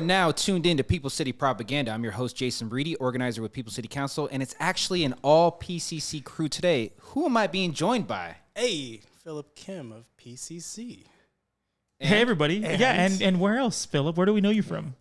now tuned in to People City Propaganda. I'm your host, Jason Reedy, organizer with People City Council, and it's actually an all PCC crew today. Who am I being joined by? Hey, Phillip Kim of PCC. Hey, everybody. And where else, Phillip? Where do we know you from?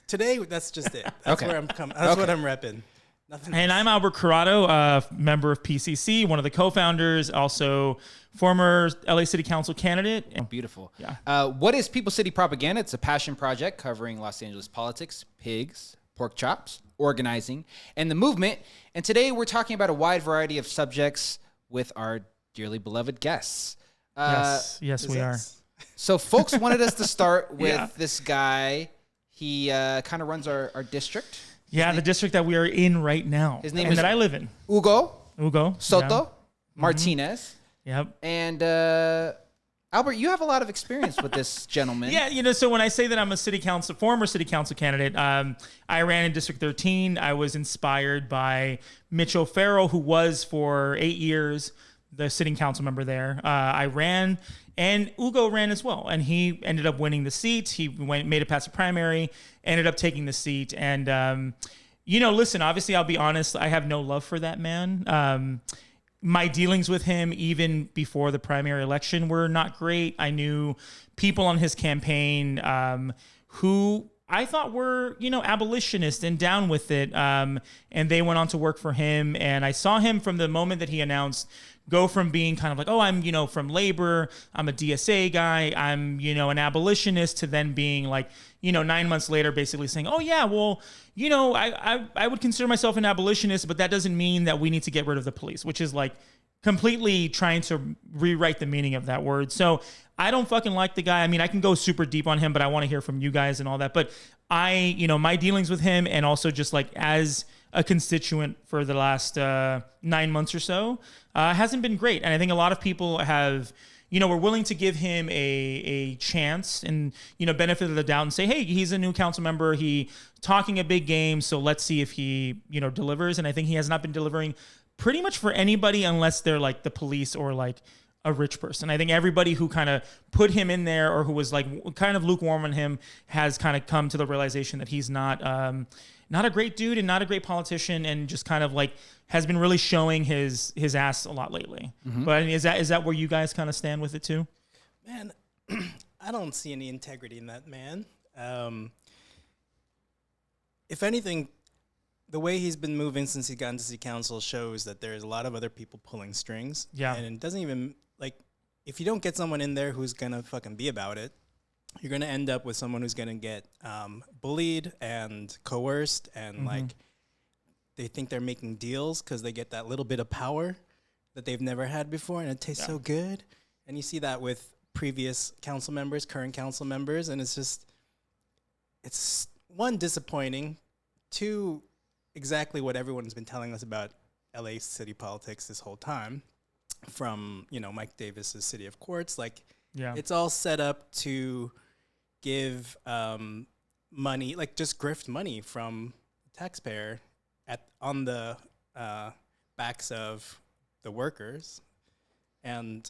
Today, that's just it. That's where I'm coming. That's what I'm repping. Nothing And I'm Albert Corado, member of PCC, one of the co-founders, also former LA City Council candidate. Oh, beautiful. Yeah. What is People City Propaganda? It's a passion project covering Los Angeles politics, pigs, pork chops, organizing, and the movement. And today we're talking about a wide variety of subjects with our dearly beloved guests. Yes, we are. So folks wanted us to start with this guy. He kind of runs our district. The district that we are in right now. His name is that I live in. Hugo Soto-Martinez. Yep. And Albert, you have a lot of experience with this gentleman. Yeah, so when I say that I'm a former city council candidate, I ran in District 13. I was inspired by Mitch O'Farrell, who was for 8 years the sitting council member there. I ran, and Hugo ran as well, and he ended up winning the seat. He made it past the primary, ended up taking the seat, and listen, obviously, I'll be honest, I have no love for that man. My dealings with him, even before the primary election, were not great. I knew people on his campaign who I thought were, abolitionist and down with it, and they went on to work for him. And I saw him from the moment that he announced go from being kind of like, oh, I'm, from labor, I'm a DSA guy, I'm, an abolitionist, to then being like, 9 months later, basically saying, oh yeah, well, I would consider myself an abolitionist, but that doesn't mean that we need to get rid of the police, which is like completely trying to rewrite the meaning of that word. So I don't fucking like the guy. I mean, I can go super deep on him, but I want to hear from you guys and all that. But my dealings with him, and also just like as a constituent for the last 9 months or so, hasn't been great. And I think a lot of people have, we're willing to give him a chance and, benefit of the doubt and say, hey, he's a new council member. He talking a big game. So let's see if he, delivers. And I think he has not been delivering pretty much for anybody unless they're like the police or like a rich person. I think everybody who kind of put him in there or who was like kind of lukewarm on him has kind of come to the realization that he's not a great dude and not a great politician, and just kind of like has been really showing his ass a lot lately. Mm-hmm. But is that where you guys kind of stand with it too? Man, I don't see any integrity in that man. If anything, the way he's been moving since he got into city council shows that there's a lot of other people pulling strings. Yeah. And it doesn't even, like, if you don't get someone in there who's going to fucking be about it, you're going to end up with someone who's going to get bullied and coerced, and like they think they're making deals because they get that little bit of power that they've never had before, and it tastes so good. And you see that with previous council members, current council members, and it's one, disappointing, two, exactly what everyone's been telling us about LA city politics this whole time, from Mike Davis's City of Courts. Like, it's all set up to give money, like just grift money from the taxpayer on the backs of the workers. And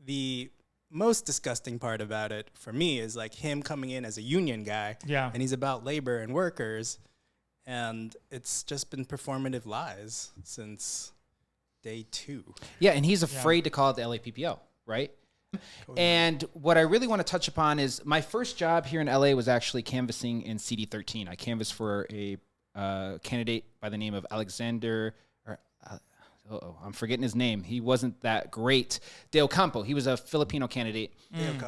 the most disgusting part about it for me is like him coming in as a union guy, and he's about labor and workers, and it's just been performative lies since day 2. Yeah, and he's afraid to call it the LAPPO, right? And what I really want to touch upon is my first job here in LA was actually canvassing in CD13. I canvassed for a candidate by the name of Alexander, I'm forgetting his name. He wasn't that great. De Ocampo. He was a Filipino candidate.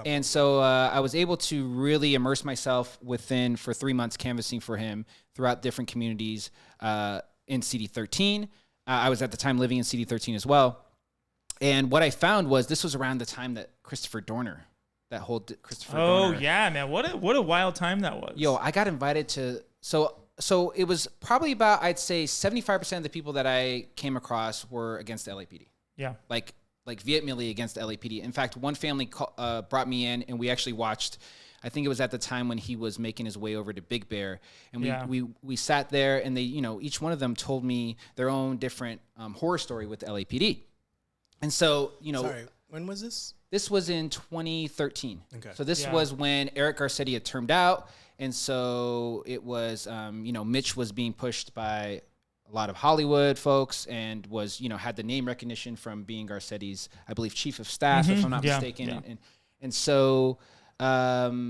And so I was able to really immerse myself for 3 months canvassing for him throughout different communities in CD13. I was at the time living in CD13 as well. And what I found was this was around the time that Christopher Dorner, that whole Christopher Dorner. Oh, yeah, man. What a wild time that was. Yo, I got invited to... So it was probably about, I'd say 75% of the people that I came across were against the LAPD. Yeah. Like vehemently against the LAPD. In fact, one family brought me in, and we actually watched, I think it was at the time when he was making his way over to Big Bear. And we sat there, and they, each one of them told me their own different horror story with the LAPD. And so, Sorry, when was this? This was in 2013. Okay. So this was when Eric Garcetti had termed out, And so it was, Mitch was being pushed by a lot of Hollywood folks and was, had the name recognition from being Garcetti's, I believe, chief of staff, if I'm not mistaken. Yeah. And so, I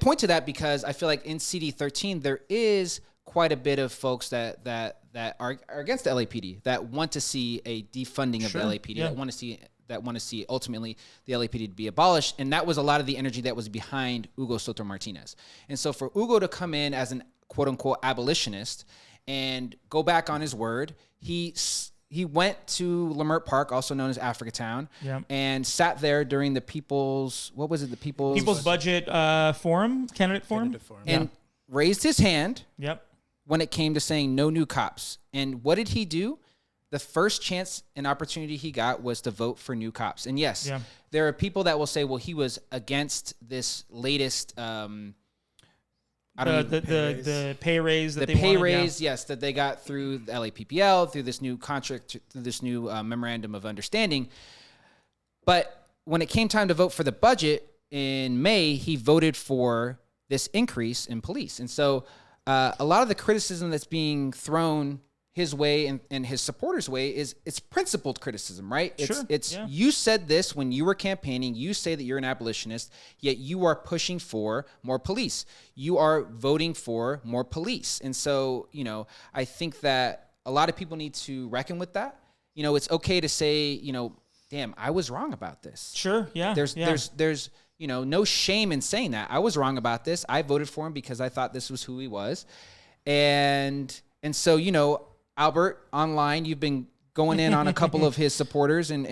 point to that because I feel like in CD13, there is quite a bit of folks that are against the LAPD, that want to see a defunding of the LAPD, that want to see ultimately the LAPD to be abolished. And that was a lot of the energy that was behind Hugo Soto-Martinez. And so for Hugo to come in as an quote unquote abolitionist and go back on his word, he went to Leimert Park, also known as Africatown, and sat there during the People's Budget Forum, Candidate Forum, and raised his hand. Yep. When it came to saying no new cops. And what did he do? The first chance and opportunity he got was to vote for new cops. And yes, there are people that will say, well, he was against this latest the pay raise that that they got through the LAPPL, through this new contract, through this new memorandum of understanding. But when it came time to vote for the budget in May, he voted for this increase in police. And so a lot of the criticism that's being thrown his way and his supporters' way it's principled criticism, right? You said this when you were campaigning. You say that you're an abolitionist, yet you are pushing for more police. You are voting for more police. And so, I think that a lot of people need to reckon with that. It's okay to say, damn, I was wrong about this. Sure, yeah. There's no shame in saying that. I was wrong about this. I voted for him because I thought this was who he was. And so, Albert, online, you've been going in on a couple of his supporters and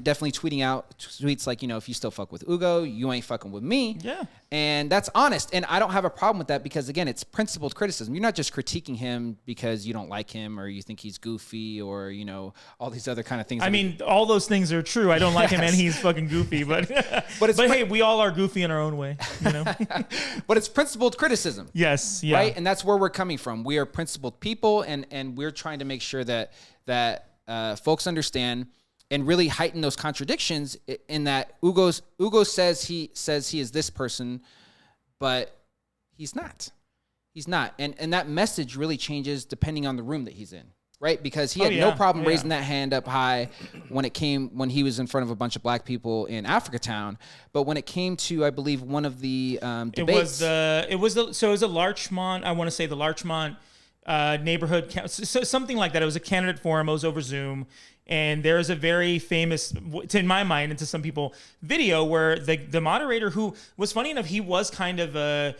definitely tweeting out tweets like, if you still fuck with Hugo, you ain't fucking with me. Yeah. And that's honest. And I don't have a problem with that because, again, it's principled criticism. You're not just critiquing him because you don't like him or you think he's goofy or, all these other kind of things. I mean, all those things are true. I don't like him and he's fucking goofy, but hey, we all are goofy in our own way, But it's principled criticism. Yes. Yeah. Right? And that's where we're coming from. We are principled people and we're trying to make sure that folks understand and really heighten those contradictions in that Hugo says he is this person, but he's not. He's not. And that message really changes depending on the room that he's in, right? Because he had no problem raising that hand up high when he was in front of a bunch of black people in Africatown. But when it came to, I believe, one of the debates. It was a Larchmont, I want to say the Larchmont neighborhood, so something like that. It was a candidate forum. It was over Zoom. And there is a very famous, in my mind and to some people, video where the moderator, who was funny enough, he was kind of a,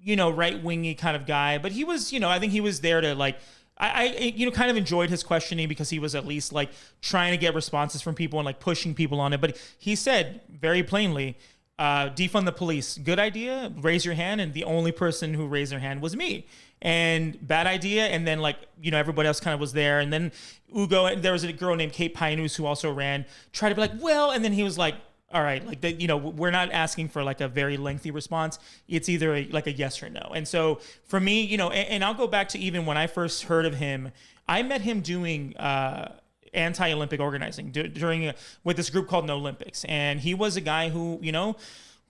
right-wingy kind of guy, but he was, I think he was there to I kind of enjoyed his questioning because he was at least trying to get responses from people and pushing people on it. But he said very plainly, defund the police, good idea, raise your hand. And the only person who raised their hand was me. And bad idea. And then everybody else kind of was there. And then Hugo, and there was a girl named Kate Pioneers who also ran, tried to be well, and then he was like, all right, we're not asking for a very lengthy response. It's either a yes or no. And so for me, and I'll go back to even when I first heard of him, I met him doing anti-Olympic organizing with this group called No Olympics. And he was a guy who,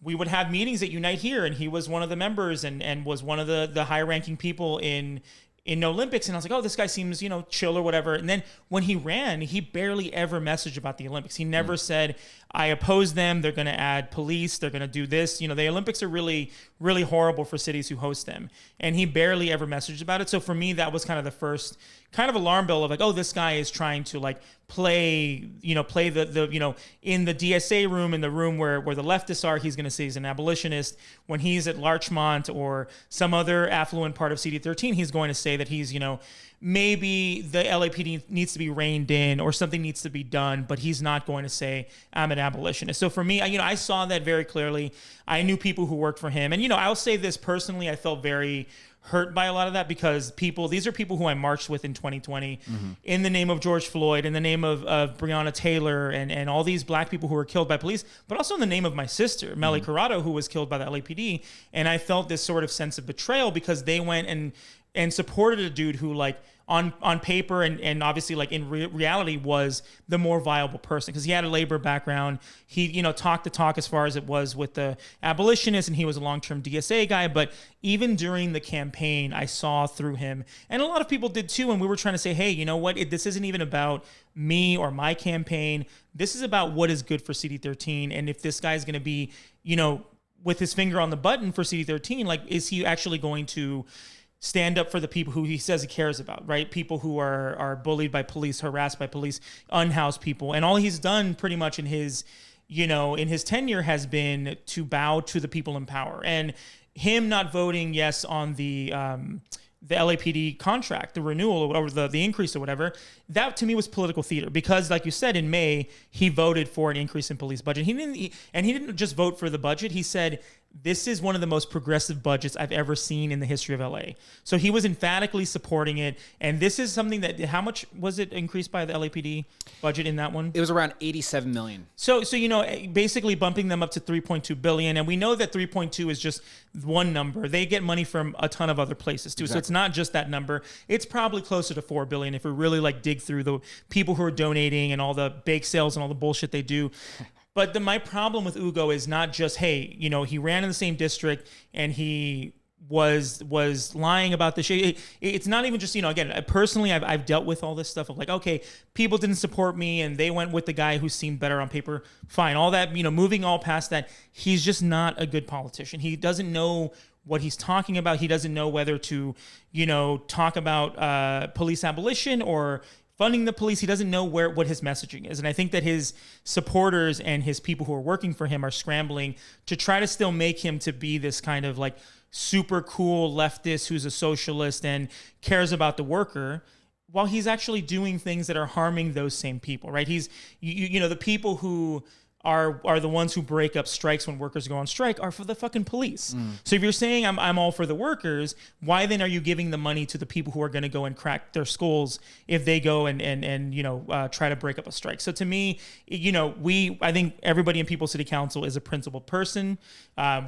we would have meetings at Unite Here, and he was one of the members and was one of the high-ranking people in No Olympics. And I was like, oh, this guy seems, chill or whatever. And then when he ran, he barely ever messaged about the Olympics. He never said, I oppose them. They're going to add police. They're going to do this. The Olympics are really, really horrible for cities who host them. And he barely ever messaged about it. So for me, that was kind of the first kind of alarm bell of oh, this guy is trying to play the in the DSA room, in the room where the leftists are, he's going to say he's an abolitionist. When he's at Larchmont or some other affluent part of CD13, he's going to say that he's, maybe the LAPD needs to be reined in or something needs to be done, but he's not going to say I'm an abolitionist. So for me, I saw that very clearly. I knew people who worked for him. And, I'll say this personally, I felt very hurt by a lot of that because these are people who I marched with in 2020 in the name of George Floyd, in the name of Breonna Taylor and all these black people who were killed by police, but also in the name of my sister, Melly Corado, who was killed by the LAPD. And I felt this sort of sense of betrayal because they went and and supported a dude who like on paper and obviously like in reality was the more viable person because he had a labor background. He, talked the talk as far as it was with the abolitionists, and he was a long-term DSA guy. But even during the campaign, I saw through him, and a lot of people did too. And we were trying to say, hey, you know what? This isn't even about me or my campaign. This is about what is good for CD13. And if this guy's going to be, with his finger on the button for CD13, like, is he actually going to stand up for the people who he says he cares about, right? People who are bullied by police, harassed by police, unhoused people. And all he's done pretty much in his tenure has been to bow to the people in power. And him not voting yes on the LAPD contract, the renewal or the increase or whatever, that to me was political theater because, like you said, in May, he voted for an increase in police budget. He didn't just vote for the budget. He said, this is one of the most progressive budgets I've ever seen in the history of LA. So he was emphatically supporting it. And this is something that, how much was it increased by the LAPD budget in that one? It was around 87 million. So basically bumping them up to 3.2 billion. And we know that 3.2 is just one number. They get money from a ton of other places too. Exactly. So it's not just that number. It's probably closer to 4 billion if we really like dig through the people who are donating and all the bake sales and all the bullshit they do. But my problem with Hugo is not just, hey, he ran in the same district and he was lying about the shit. It's not even just, again, personally, I've dealt with all this stuff of like, okay, people didn't support me and they went with the guy who seemed better on paper. Fine. All that, moving all past that, he's just not a good politician. He doesn't know what he's talking about. He doesn't know whether to, talk about police abolition or funding the police. He doesn't know what his messaging is. And I think that his supporters and his people who are working for him are scrambling to try to still make him to be this kind of like super cool leftist who's a socialist and cares about the worker, while he's actually doing things that are harming those same people, right? He's, the people who are the ones who break up strikes when workers go on strike are for the fucking police. So if you're saying I'm all for the workers, why then are you giving the money to the people who are going to go and crack their skulls if they go and try to break up a strike? So to me, I think everybody in People's City Council is a principled person.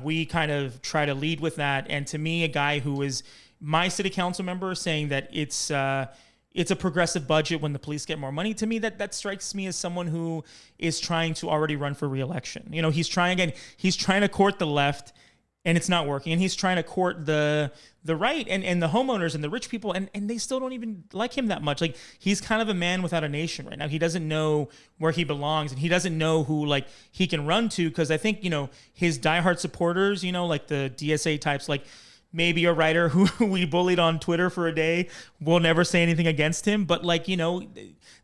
We kind of try to lead with that. And to me, a guy who is my city council member saying that it's a progressive budget when the police get more money, to me, that strikes me as someone who is trying to already run for re-election. He's trying to court the left and it's not working. And he's trying to court the right and the homeowners and the rich people. And they still don't even like him that much. Like, he's kind of a man without a nation right now. He doesn't know where he belongs and he doesn't know who like he can run to. Cause I think, his diehard supporters, like the DSA types, like, maybe a writer who we bullied on Twitter for a day will never say anything against him. But the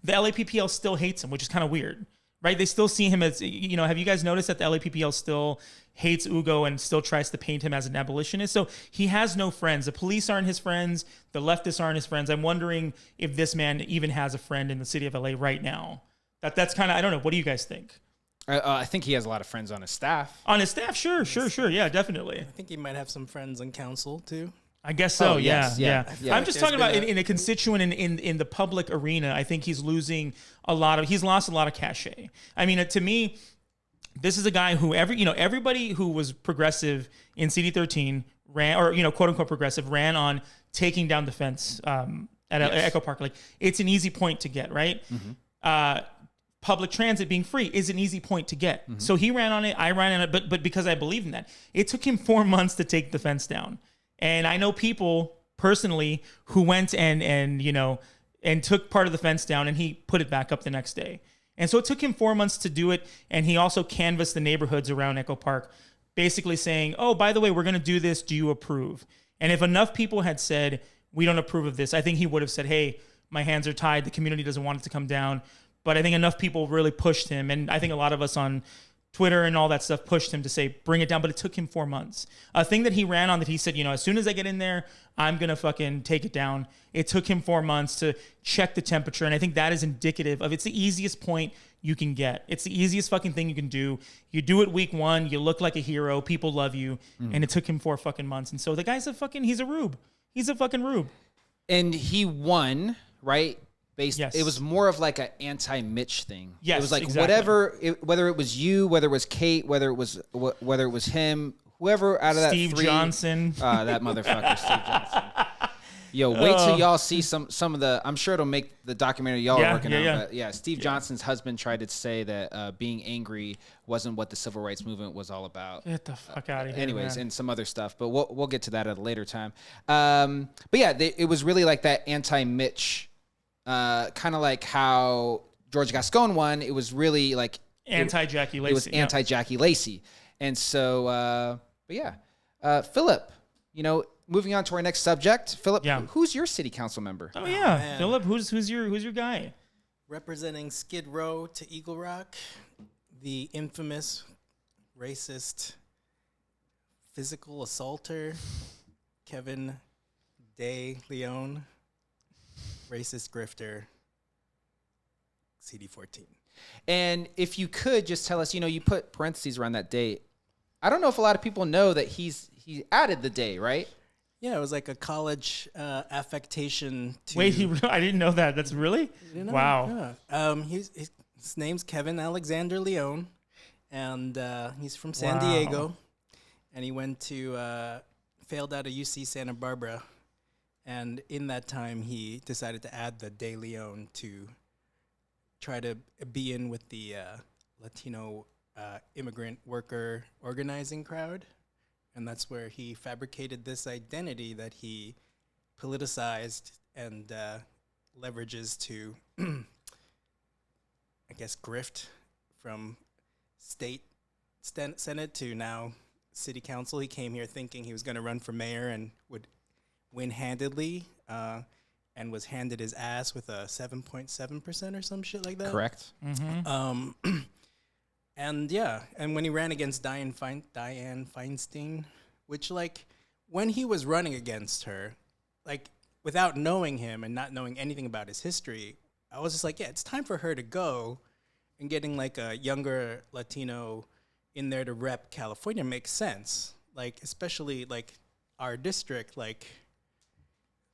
LAPPL still hates him, which is kind of weird, right? They still see him as, have you guys noticed that the LAPPL still hates Hugo and still tries to paint him as an abolitionist? So he has no friends. The police aren't his friends. The leftists aren't his friends. I'm wondering if this man even has a friend in the city of LA right now. That's kind of, I don't know. What do you guys think? I think he has a lot of friends on his staff. On his staff, sure. Yeah, definitely. I think he might have some friends on council too. I guess so. Oh, yes, yeah. I'm just talking about been in a constituent in the public arena. I think he's losing he's lost a lot of cachet. I mean, to me, this is a guy who everybody who was progressive in CD13 ran, or quote unquote progressive, ran on taking down the fence at Echo Park. Like, it's an easy point to get, right? Mm-hmm. Public transit being free is an easy point to get. Mm-hmm. So he ran on it, I ran on it, but because I believe in that, it took him 4 months to take the fence down. And I know people personally who went and took part of the fence down and he put it back up the next day. And so it took him 4 months to do it. And he also canvassed the neighborhoods around Echo Park, basically saying, oh, by the way, we're going to do this. Do you approve? And if enough people had said, we don't approve of this, I think he would have said, hey, my hands are tied. The community doesn't want it to come down. But I think enough people really pushed him. And I think a lot of us on Twitter and all that stuff pushed him to say, bring it down. But it took him 4 months. A thing that he ran on that he said, as soon as I get in there, I'm going to fucking take it down. It took him 4 months to check the temperature. And I think that is indicative of, it's the easiest point you can get. It's the easiest fucking thing you can do. You do it week 1. You look like a hero. People love you. And it took him 4 fucking months. And so the guy's he's a rube. He's a fucking rube. And he won, right? Yes. It was more of like an anti-Mitch thing. Yes, it was like exactly. whether it was you, whether it was Kate, whether it was him, whoever out of Steve that three, Johnson, that motherfucker, Steve Johnson. Yo, wait till y'all see some of the. I'm sure it'll make the documentary y'all are working on. Yeah. But yeah, Steve Johnson's husband tried to say that being angry wasn't what the civil rights movement was all about. Get the fuck out of here. Anyways, man. and some other stuff, but we'll get to that at a later time. But yeah, it was really like that anti-Mitch, kind of like how George Gascon won. It was really like Anti-Jackie Lacey. It was anti-Jackie Lacey, and so but yeah, Philip, moving on to our next subject, Philip, who's your city council member? Oh yeah, Philip, who's your guy? Representing Skid Row to Eagle Rock, the infamous racist physical assaulter, Kevin De Leon, racist grifter, CD14. And if you could just tell us, you put parentheses around that date. I don't know if a lot of people know that he added the day, right? Yeah, it was like a college affectation. Wait, I didn't know that. That's really? Wow. Yeah. His name's Kevin Alexander Leon, and he's from San Diego, and he failed out of UC Santa Barbara, and in that time he decided to add the De Leon to try to be in with the Latino immigrant worker organizing crowd. And that's where he fabricated this identity that he politicized and leverages to, I guess, grift from state Senate to now city council. He came here thinking he was going to run for mayor and would win handedly, and was handed his ass with a 7.7% or some shit like that. Correct. Mm-hmm. And when he ran against Dianne Feinstein, which, like, when he was running against her, like, without knowing him and not knowing anything about his history, I was just like, yeah, it's time for her to go, and getting, like, a younger Latino in there to rep California makes sense. Like, especially, like, our district, like,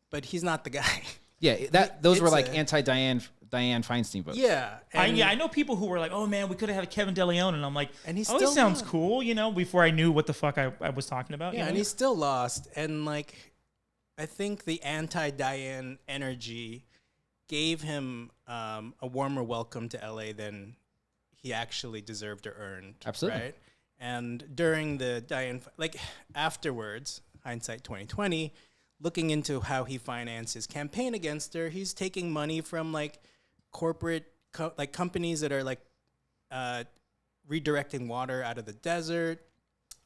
but he's not the guy. Yeah, those were like anti-Dianne Feinstein votes. Yeah. I know people who were like, oh man, we could have had Kevin De Leon, and I'm like, and he he sounds cool, before I knew what the fuck I was talking about. Yeah, and he still lost. And like, I think the anti-Dianne energy gave him a warmer welcome to LA than he actually deserved or earned. Absolutely. Right? And during the Dianne, like afterwards, hindsight 2020, looking into how he financed his campaign against her, he's taking money from like corporate companies that are like redirecting water out of the desert,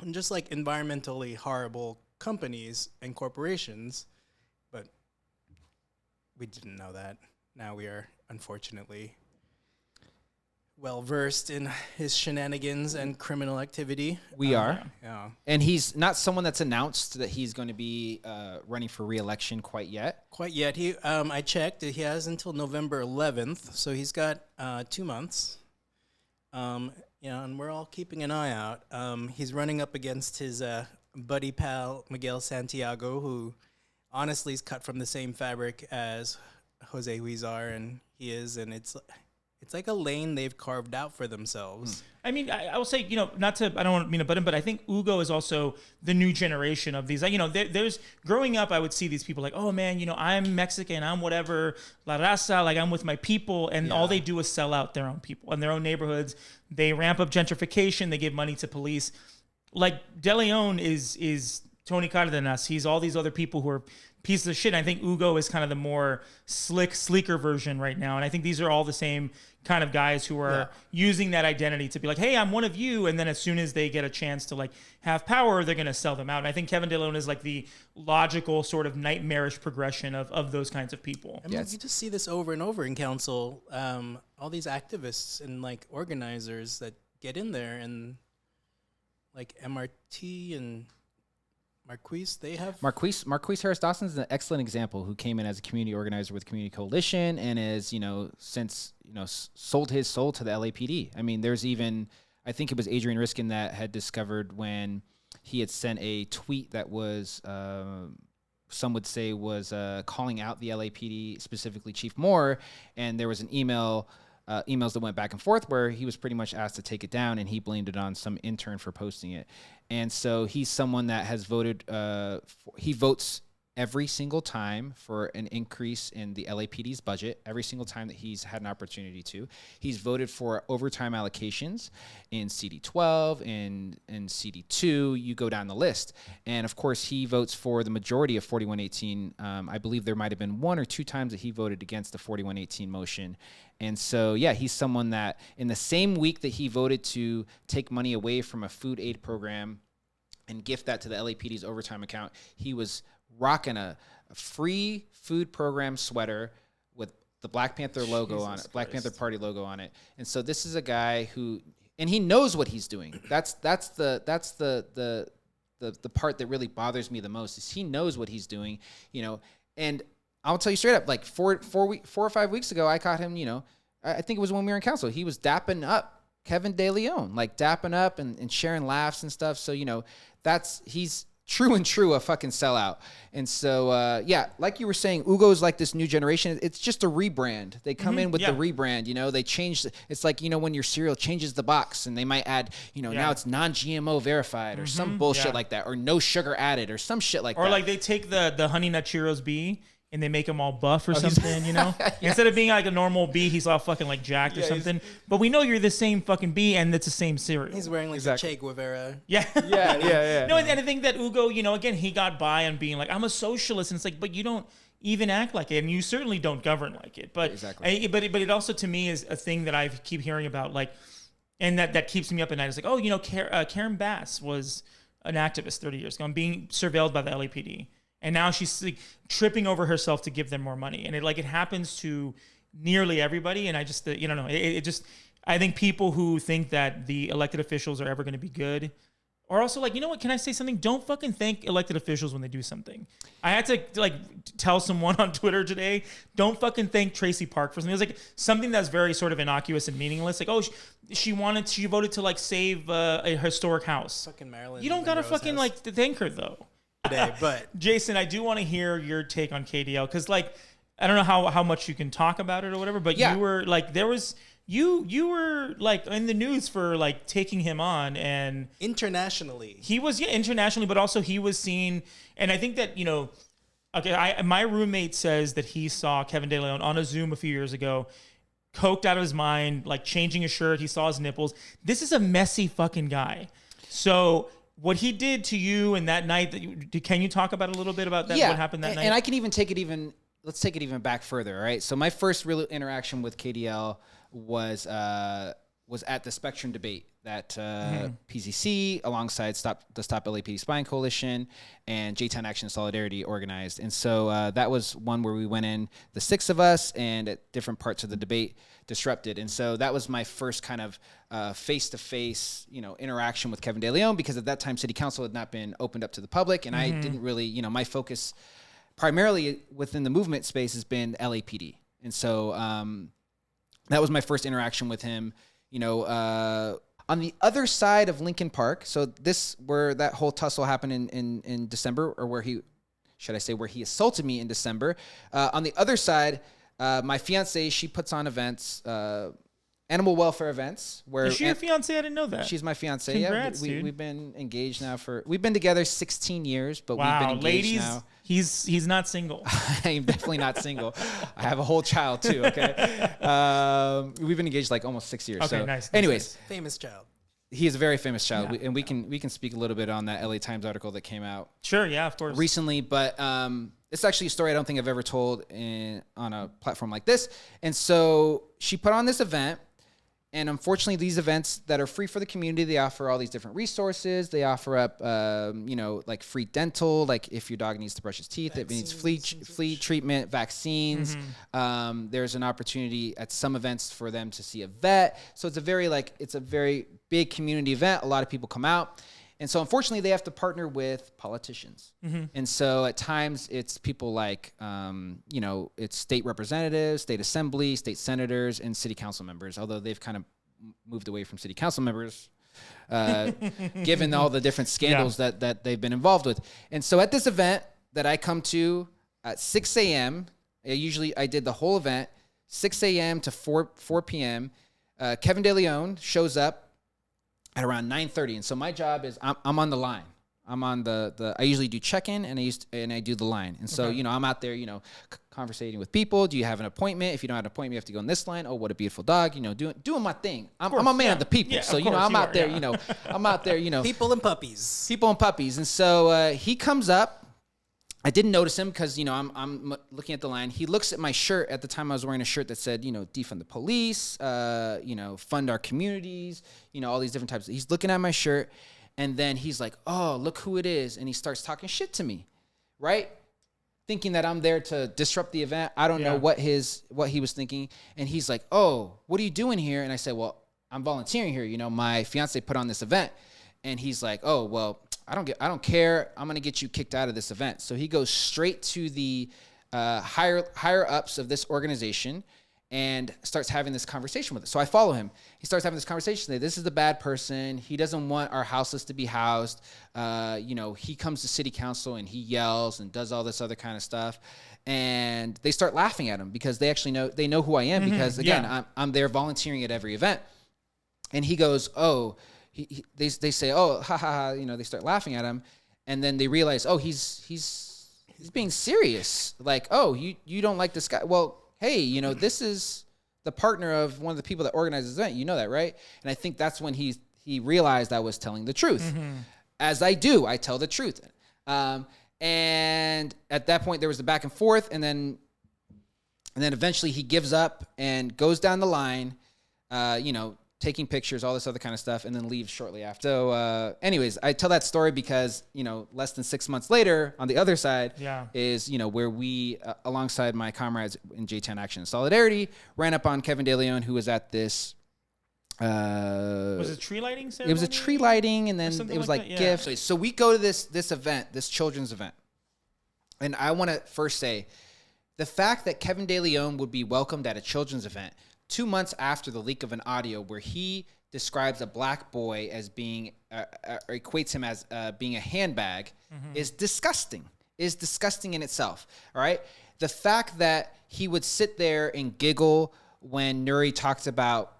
and just like environmentally horrible companies and corporations. But we didn't know that. Now we are unfortunately well versed in his shenanigans and criminal activity. We are. Yeah. And he's not someone that's announced that he's going to be running for re-election quite yet. Quite yet. I checked. He has until November 11th, so he's got 2 months. And we're all keeping an eye out. He's running up against his buddy pal Miguel Santiago, who honestly is cut from the same fabric as Jose Huizar, and it's like a lane they've carved out for themselves. I mean, I will say, I don't want to mean to butt him, but I think Hugo is also the new generation of these. There's growing up, I would see these people like, oh man, I'm Mexican, I'm whatever, la raza, like I'm with my people, and all they do is sell out their own people in their own neighborhoods. They ramp up gentrification. They give money to police. Like De Leon is Tony Cardenas. He's all these other people who are pieces of shit. And I think Hugo is kind of the more sleeker version right now. And I think these are all the same kind of guys who are using that identity to be like, hey, I'm one of you. And then as soon as they get a chance to like have power, they're going to sell them out. And I think Kevin De Leon is like the logical sort of nightmarish progression of those kinds of people. I mean, you just see this over and over in council. All these activists and like organizers that get in there, and like MRT and Marquise, they have... Marquise Harris Dawson is an excellent example, who came in as a community organizer with Community Coalition and is, since, sold his soul to the LAPD. I mean, there's even, I think it was Adrian Riskin that had discovered when he had sent a tweet that was, some would say was calling out the LAPD, specifically Chief Moore, and there was an emails that went back and forth where he was pretty much asked to take it down, and he blamed it on some intern for posting it. And so he's someone that has voted, he votes every single time for an increase in the LAPD's budget, every single time that he's had an opportunity to. He's voted for overtime allocations in CD12, in CD2, you go down the list. And of course, he votes for the majority of 4118. I believe there might have been 1 or 2 times that he voted against the 4118 motion. And so, yeah, he's someone that in the same week that he voted to take money away from a food aid program and gift that to the LAPD's overtime account, he was rocking a free food program sweater with the Black Panther logo on it, Black Panther Party logo on it. And so this is a guy who, and he knows what he's doing. That's the part that really bothers me the most is he knows what he's doing, you know. And I'll tell you straight up, like 4 or 5 weeks ago, I caught him, you know, I think it was when we were in council. He was dapping up Kevin De Leon, like dapping up and sharing laughs and stuff. So, you know, he's true a fucking sellout. And so, yeah, like you were saying, Hugo's like this new generation. It's just a rebrand. They come in with the rebrand, you know, they change. It's like, you know, when your cereal changes the box and they might add, you know, now it's non-GMO verified or some bullshit like that, or no sugar added or some shit like that. Or like they take the Honey Nut Cheerios bee and they make him all buff or something, you know? Instead of being like a normal bee, he's all fucking like jacked or something. But we know you're the same fucking bee and it's the same cereal. He's wearing like the Che Guevara. Yeah. Yeah. No, and I think that Hugo, you know, again, he got by on being like, I'm a socialist. And it's like, but you don't even act like it. And you certainly don't govern like it. But but it also, to me, is a thing that I keep hearing about, like, and that keeps me up at night. It's like, oh, you know, Karen Bass was an activist 30 years ago and being surveilled by the LAPD. And now she's like tripping over herself to give them more money. And it happens to nearly everybody. And I just, you don't know, it just, I think people who think that the elected officials are ever going to be good are also like, you know what, can I say something? Don't fucking thank elected officials when they do something. I had to like tell someone on Twitter today, don't fucking thank Tracy Park for something. It was like something that's very sort of innocuous and meaningless. Like, oh, she voted to like save a historic house. Fucking Marilyn. You don't gotta fucking like thank her though. Today, but Jason, I do want to hear your take on KDL because, like, I don't know how much you can talk about it or whatever, but you were like, you were like in the news for like taking him on, and internationally he was internationally, but also he was seen, and I think that, you know, okay, my roommate says that he saw Kevin De Leon on a Zoom a few years ago, coked out of his mind, like changing his shirt, he saw his nipples. This is a messy fucking guy, so. What he did to you in that night, can you talk about a little bit about that? Yeah, what happened that night? And I can even let's take it even back further, all right? So my first real interaction with KDL was at the Spectrum debate that PCC alongside the Stop LAPD Spying Coalition and J-Town Action Solidarity organized. And so that was one where we went in, the 6 of us, and at different parts of the debate disrupted. And so that was my first kind of face-to-face, you know, interaction with Kevin De Leon, because at that time City Council had not been opened up to the public, and I didn't really, you know, my focus primarily within the movement space has been LAPD. And so that was my first interaction with him. You know, on the other side of Lincoln Park, so this where that whole tussle happened in December, or where he assaulted me in December. On the other side, my fiance, she puts on events, animal welfare events. Where is she your fiance? I didn't know that. She's my fiance. Congrats, dude. Dude. We've been engaged now we've been together 16 years, but we've been engaged ladies, now. He's not single. I am definitely not single. I have a whole child too. Okay, we've been engaged like almost 6 years. Okay, so, nice. Anyways, famous child. He is a very famous child, Yeah. and we can speak a little bit on that LA Times article that came out. Sure, yeah, of course. Recently, but it's actually a story I don't think I've ever told on a platform like this. And so she put on this event. And unfortunately, these events that are free for the community, they offer all these different resources. They offer up, you know, like free dental, like if your dog needs to brush his teeth, if it needs flea treatment, vaccines. There's an opportunity at some events for them to see a vet. So it's a very big community event. A lot of people come out. And so unfortunately, they have to partner with politicians. And so at times it's people like, you know, it's state representatives, state assembly, state senators, and city council members, although they've kind of moved away from city council members, given all the different scandals that they've been involved with. And so at this event that I come to at 6 a.m., I did the whole event, 6 a.m. to 4 p.m., Kevin De Leon shows up at around 9:30. And so my job is I'm on the line. I'm on the I usually do check-in and I do the line. And so, I'm out there, conversating with people. Do you have an appointment? If you don't have an appointment, you have to go in this line. Oh, what a beautiful dog, doing my thing. I'm a man of the people. So, I'm out there, I'm out there, People and puppies. And so he comes up. I didn't notice him because, I'm looking at the line. He looks at my shirt. At the time I was wearing a shirt that said, defund the police, fund our communities, all these different types. He's looking at my shirt, and then he's like, oh, look who it is. And he starts talking shit to me, right? Thinking that I'm there to disrupt the event. I don't know what he was thinking. And he's like, oh, what are you doing here? And I said, well, I'm volunteering here. My fiance put on this event. And he's like, oh, well, I don't care. I'm going to get you kicked out of this event. So he goes straight to the higher ups of this organization and starts having this conversation with us. So I follow him. He starts having this conversation. This is the bad person. He doesn't want our houseless to be housed. He comes to city council and he yells and does all this other kind of stuff. And they start laughing at him because they actually know who I am because, again, I'm there volunteering at every event. And he goes, oh, they say, oh, ha, ha, ha, they start laughing at him. And then they realize, oh, he's being serious. Like, oh, you don't like this guy. Well, hey, this is the partner of one of the people that organized this event. You know that, right? And I think that's when he realized I was telling the truth. As I do, I tell the truth. And at that point, there was the back and forth. And then eventually he gives up and goes down the line, taking pictures, all this other kind of stuff, and then leaves shortly after. So anyways, I tell that story because, less than 6 months later, on the other side is, where we, alongside my comrades in J-Town Action and Solidarity, ran up on Kevin De Leon, who was at this... was it tree lighting ceremony? It was a tree lighting, and then it was like gifts. So we go to this event, this children's event. And I want to first say, the fact that Kevin De Leon would be welcomed at a children's event 2 months after the leak of an audio where he describes a black boy as being, or equates him as being a handbag, is disgusting in itself. All right. The fact that he would sit there and giggle when Nuri talks about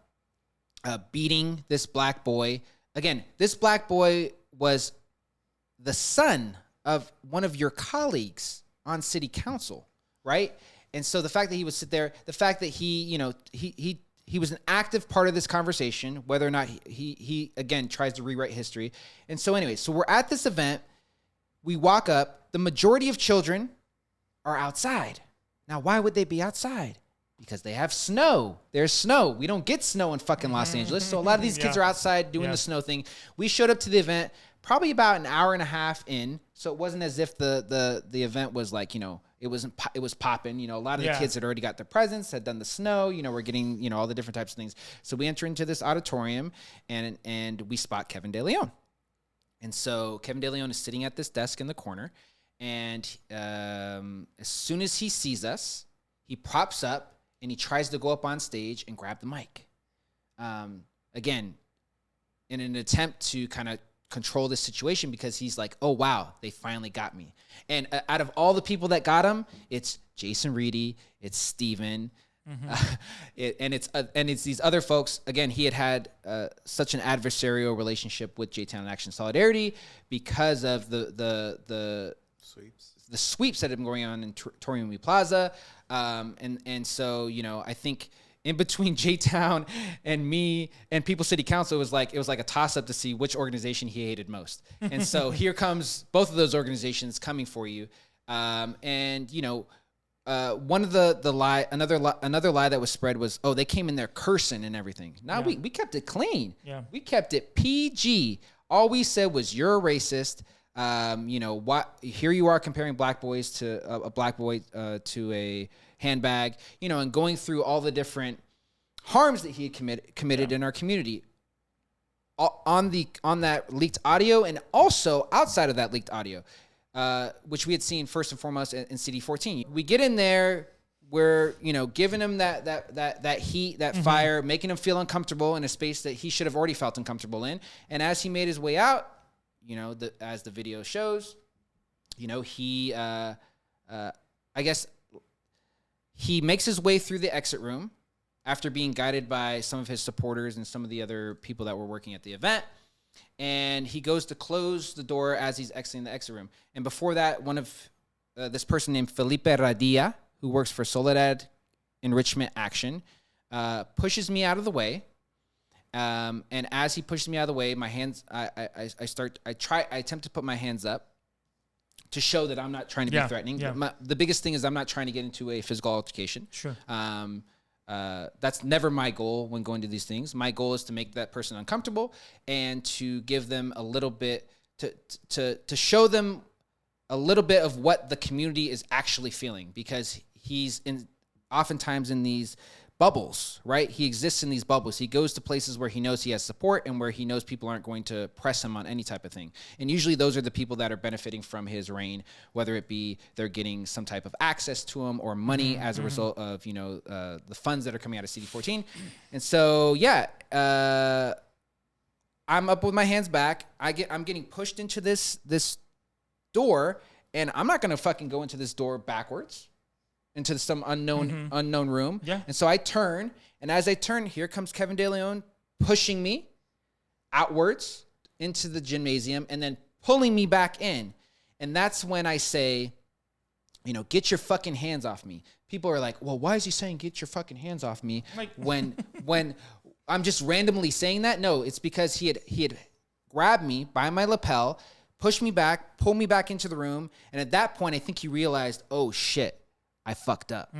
beating this black boy. Again, this black boy was the son of one of your colleagues on city council, right? And so the fact that he would sit there, the fact that he was an active part of this conversation, whether or not he again tries to rewrite history. And so anyway, so we're at this event. We walk up. The majority of children are outside. Now, why would they be outside? Because they have snow. There's snow. We don't get snow in fucking Los Angeles. So a lot of these kids are outside doing the snow thing. We showed up to the event probably about an hour and a half in. So it wasn't as if the event was like, it was popping. A lot of the kids had already got their presents, had done the snow. We're getting, all the different types of things. So we enter into this auditorium and we spot Kevin De Leon. And so Kevin De Leon is sitting at this desk in the corner. And as soon as he sees us, he pops up and he tries to go up on stage and grab the mic. Again, in an attempt to kind of control this situation because he's like, oh, wow, they finally got me. And out of all the people that got him, it's Jason Reedy, it's Steven, and it's these other folks. Again, he had such an adversarial relationship with J-Town Action Solidarity because of the sweeps that have been going on in Toriumi Plaza. And so, I think in between J-Town and me and People City Council, it was like a toss-up to see which organization he hated most. And so here comes both of those organizations coming for you. One of another lie that was spread was, oh, they came in there cursing and everything. No, we kept it clean. Yeah. We kept it PG. All we said was, you're a racist. Here you are comparing black boys to a black boy to a handbag, and going through all the different harms that he had committed in our community on that leaked audio, and also outside of that leaked audio, which we had seen first and foremost in CD 14. We get in there, we're giving him that heat, that fire, making him feel uncomfortable in a space that he should have already felt uncomfortable in. And as he made his way out, as the video shows, he, I guess he makes his way through the exit room after being guided by some of his supporters and some of the other people that were working at the event. and he goes to close the door as he's exiting the exit room. And before that, one of this person named Felipe Radia, who works for Soledad Enrichment Action, pushes me out of the way. And as he pushes me out of the way, my hands, I attempt to put my hands up to show that I'm not trying to be threatening. Yeah. The biggest thing is I'm not trying to get into a physical altercation. Sure. That's never my goal when going to these things. My goal is to make that person uncomfortable and to give them a little bit, to show them a little bit of what the community is actually feeling, because he's oftentimes in these bubbles, right? He exists in these bubbles. He goes to places where he knows he has support and where he knows people aren't going to press him on any type of thing. And usually those are the people that are benefiting from his reign, whether it be they're getting some type of access to him or money as a result of, the funds that are coming out of CD14. And so, I'm up with my hands back. I'm getting pushed into this door, and I'm not going to fucking go into this door backwards into some unknown room. Yeah. And so I turn, and as I turn, here comes Kevin De Leon pushing me outwards into the gymnasium and then pulling me back in. And that's when I say, get your fucking hands off me. People are like, well, why is he saying get your fucking hands off me when I'm just randomly saying that? No, it's because he had grabbed me by my lapel, pushed me back, pulled me back into the room. And at that point, I think he realized, oh shit, I fucked up.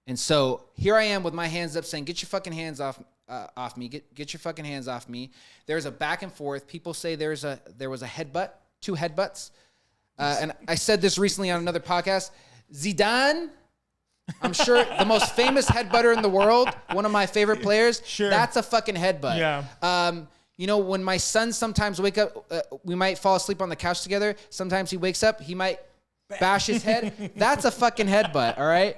And so here I am with my hands up saying, get your fucking hands off me. Get your fucking hands off me. There's a back and forth. People say there was a headbutt, 2 headbutts. And I said this recently on another podcast. Zidane, I'm sure the most famous headbutter in the world, one of my favorite players. Sure. That's a fucking headbutt. Yeah. When my son sometimes wake up, we might fall asleep on the couch together. Sometimes he wakes up, he might bash his head. That's a fucking headbutt, all right?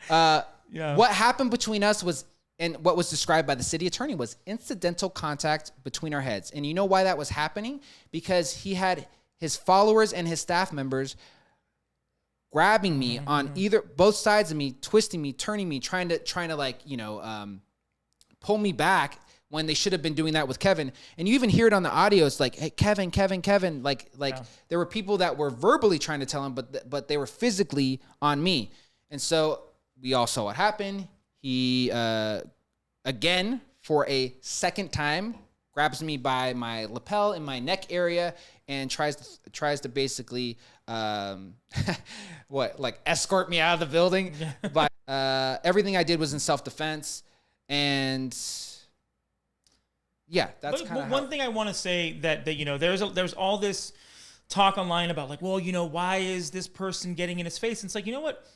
What happened between us was, and what was described by the city attorney, was incidental contact between our heads. And you know why that was happening? Because he had his followers and his staff members grabbing me on both sides of me, twisting me, turning me, trying to pull me back when they should have been doing that with Kevin. And you even hear it on the audio. It's like, hey, Kevin. There were people that were verbally trying to tell him, but they were physically on me. And so we all saw what happened. He, again, for a second time, grabs me by my lapel in my neck area and tries to basically, escort me out of the building. But everything I did was in self-defense. And yeah, that's kind of one thing I want to say that there's all this talk online about why is this person getting in his face? And it's like, you know what?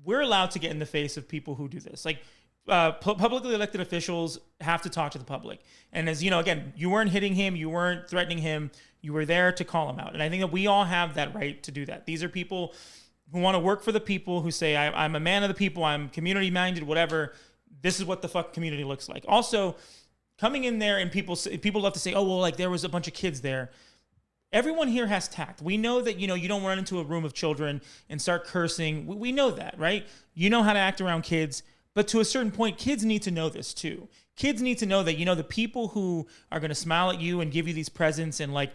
We're allowed to get in the face of people who do this. Like publicly elected officials have to talk to the public. And as again, you weren't hitting him, you weren't threatening him, you were there to call him out. And I think that we all have that right to do that. These are people who want to work for the people, who say, I'm a man of the people, I'm community minded, whatever. This is what the fuck community looks like. Also, coming in there and people love to say, oh, well, there was a bunch of kids there. Everyone here has tact. We know that, you don't run into a room of children and start cursing. We know that, right? You know how to act around kids. But to a certain point, kids need to know this too. Kids need to know that, the people who are going to smile at you and give you these presents and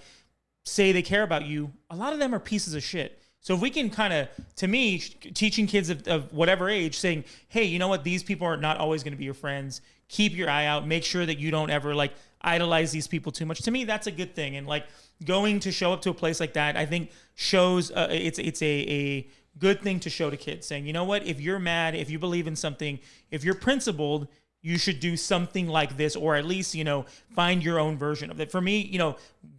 say they care about you, a lot of them are pieces of shit. So if we can kind of, to me, teaching kids of whatever age, saying, hey, you know what? These people are not always going to be your friends. Keep your eye out. Make sure that you don't ever idolize these people too much. To me, that's a good thing. And going to show up to a place like that, I think shows it's a good thing to show to kids, saying, you know what? If you're mad, if you believe in something, if you're principled, you should do something like this, or at least, find your own version of it. For me,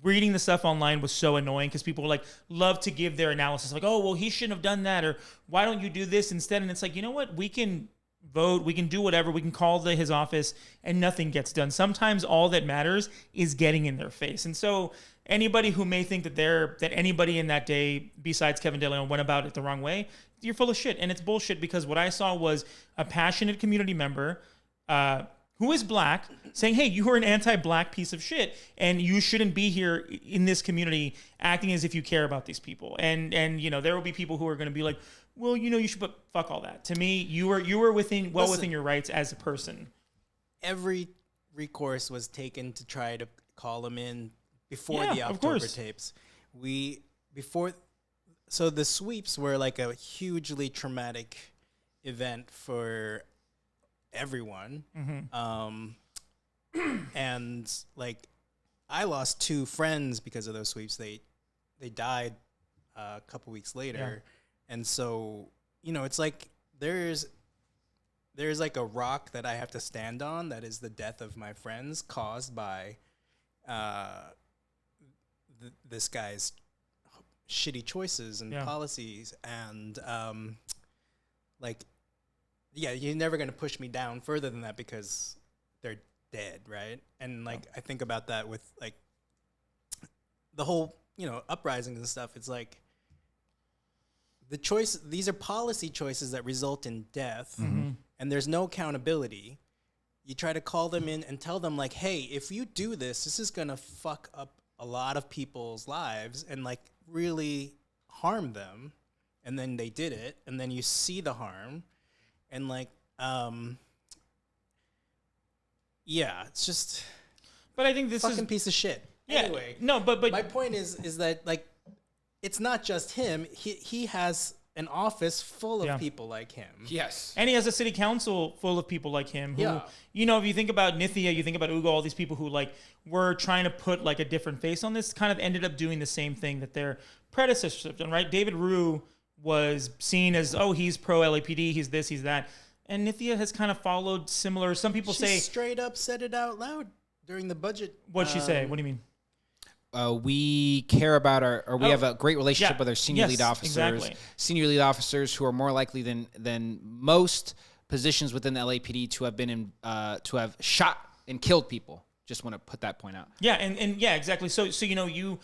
reading the stuff online was so annoying because people love to give their analysis oh, well, he shouldn't have done that, or why don't you do this instead? And it's like, you know what? We can vote, we can do whatever, we can call his office, and nothing gets done. Sometimes all that matters is getting in their face. And so anybody who may think that anybody in that day besides Kevin De Leon went about it the wrong way, you're full of shit. And it's bullshit, because what I saw was a passionate community member who is black saying, hey, you are an anti-black piece of shit, and you shouldn't be here in this community acting as if you care about these people. And there will be people who are going to be like, well, you should, but fuck all that. To me, you were within your rights as a person. Every recourse was taken to try to call him in, before Yeah, the of October course. tapes. So the sweeps were like a hugely traumatic event for everyone. And like I lost 2 friends because of those sweeps. They died a couple weeks later. And so, you know, it's like there's like a rock that I have to stand on that is the death of my friends caused by this guy's shitty choices and policies. And like, yeah, you're never going to push me down further than that because they're dead, right? And like, I think about that with like the whole, you know, uprisings and stuff. It's like these are policy choices that result in death, and there's no accountability. You try to call them in and tell them like, hey, if you do this, this is going to fuck up a lot of people's lives and like really harm them. And then they did it, and then you see the harm, and like, yeah, it's just. But I think this fucking piece of shit. Yeah, anyway, no, but my point is that like, it's not just him. He has an office full of people like him. Yes. And he has a city council full of people like him who, you know, if you think about Nithya, you think about Hugo, all these people who like were trying to put like a different face on this, kind of ended up doing the same thing that their predecessors have done, right? David Rue was seen as, oh, he's pro LAPD, he's this, he's that. And Nithya has kind of followed similar. Some people She say straight up said it out loud during the budget. What'd she say? What do you mean? We care about we have a great relationship with our senior lead officers. Exactly. Senior lead officers who are more likely than most positions within the LAPD to have been in to have shot and killed people. Just want to put that point out. Yeah, and yeah, exactly. So you know,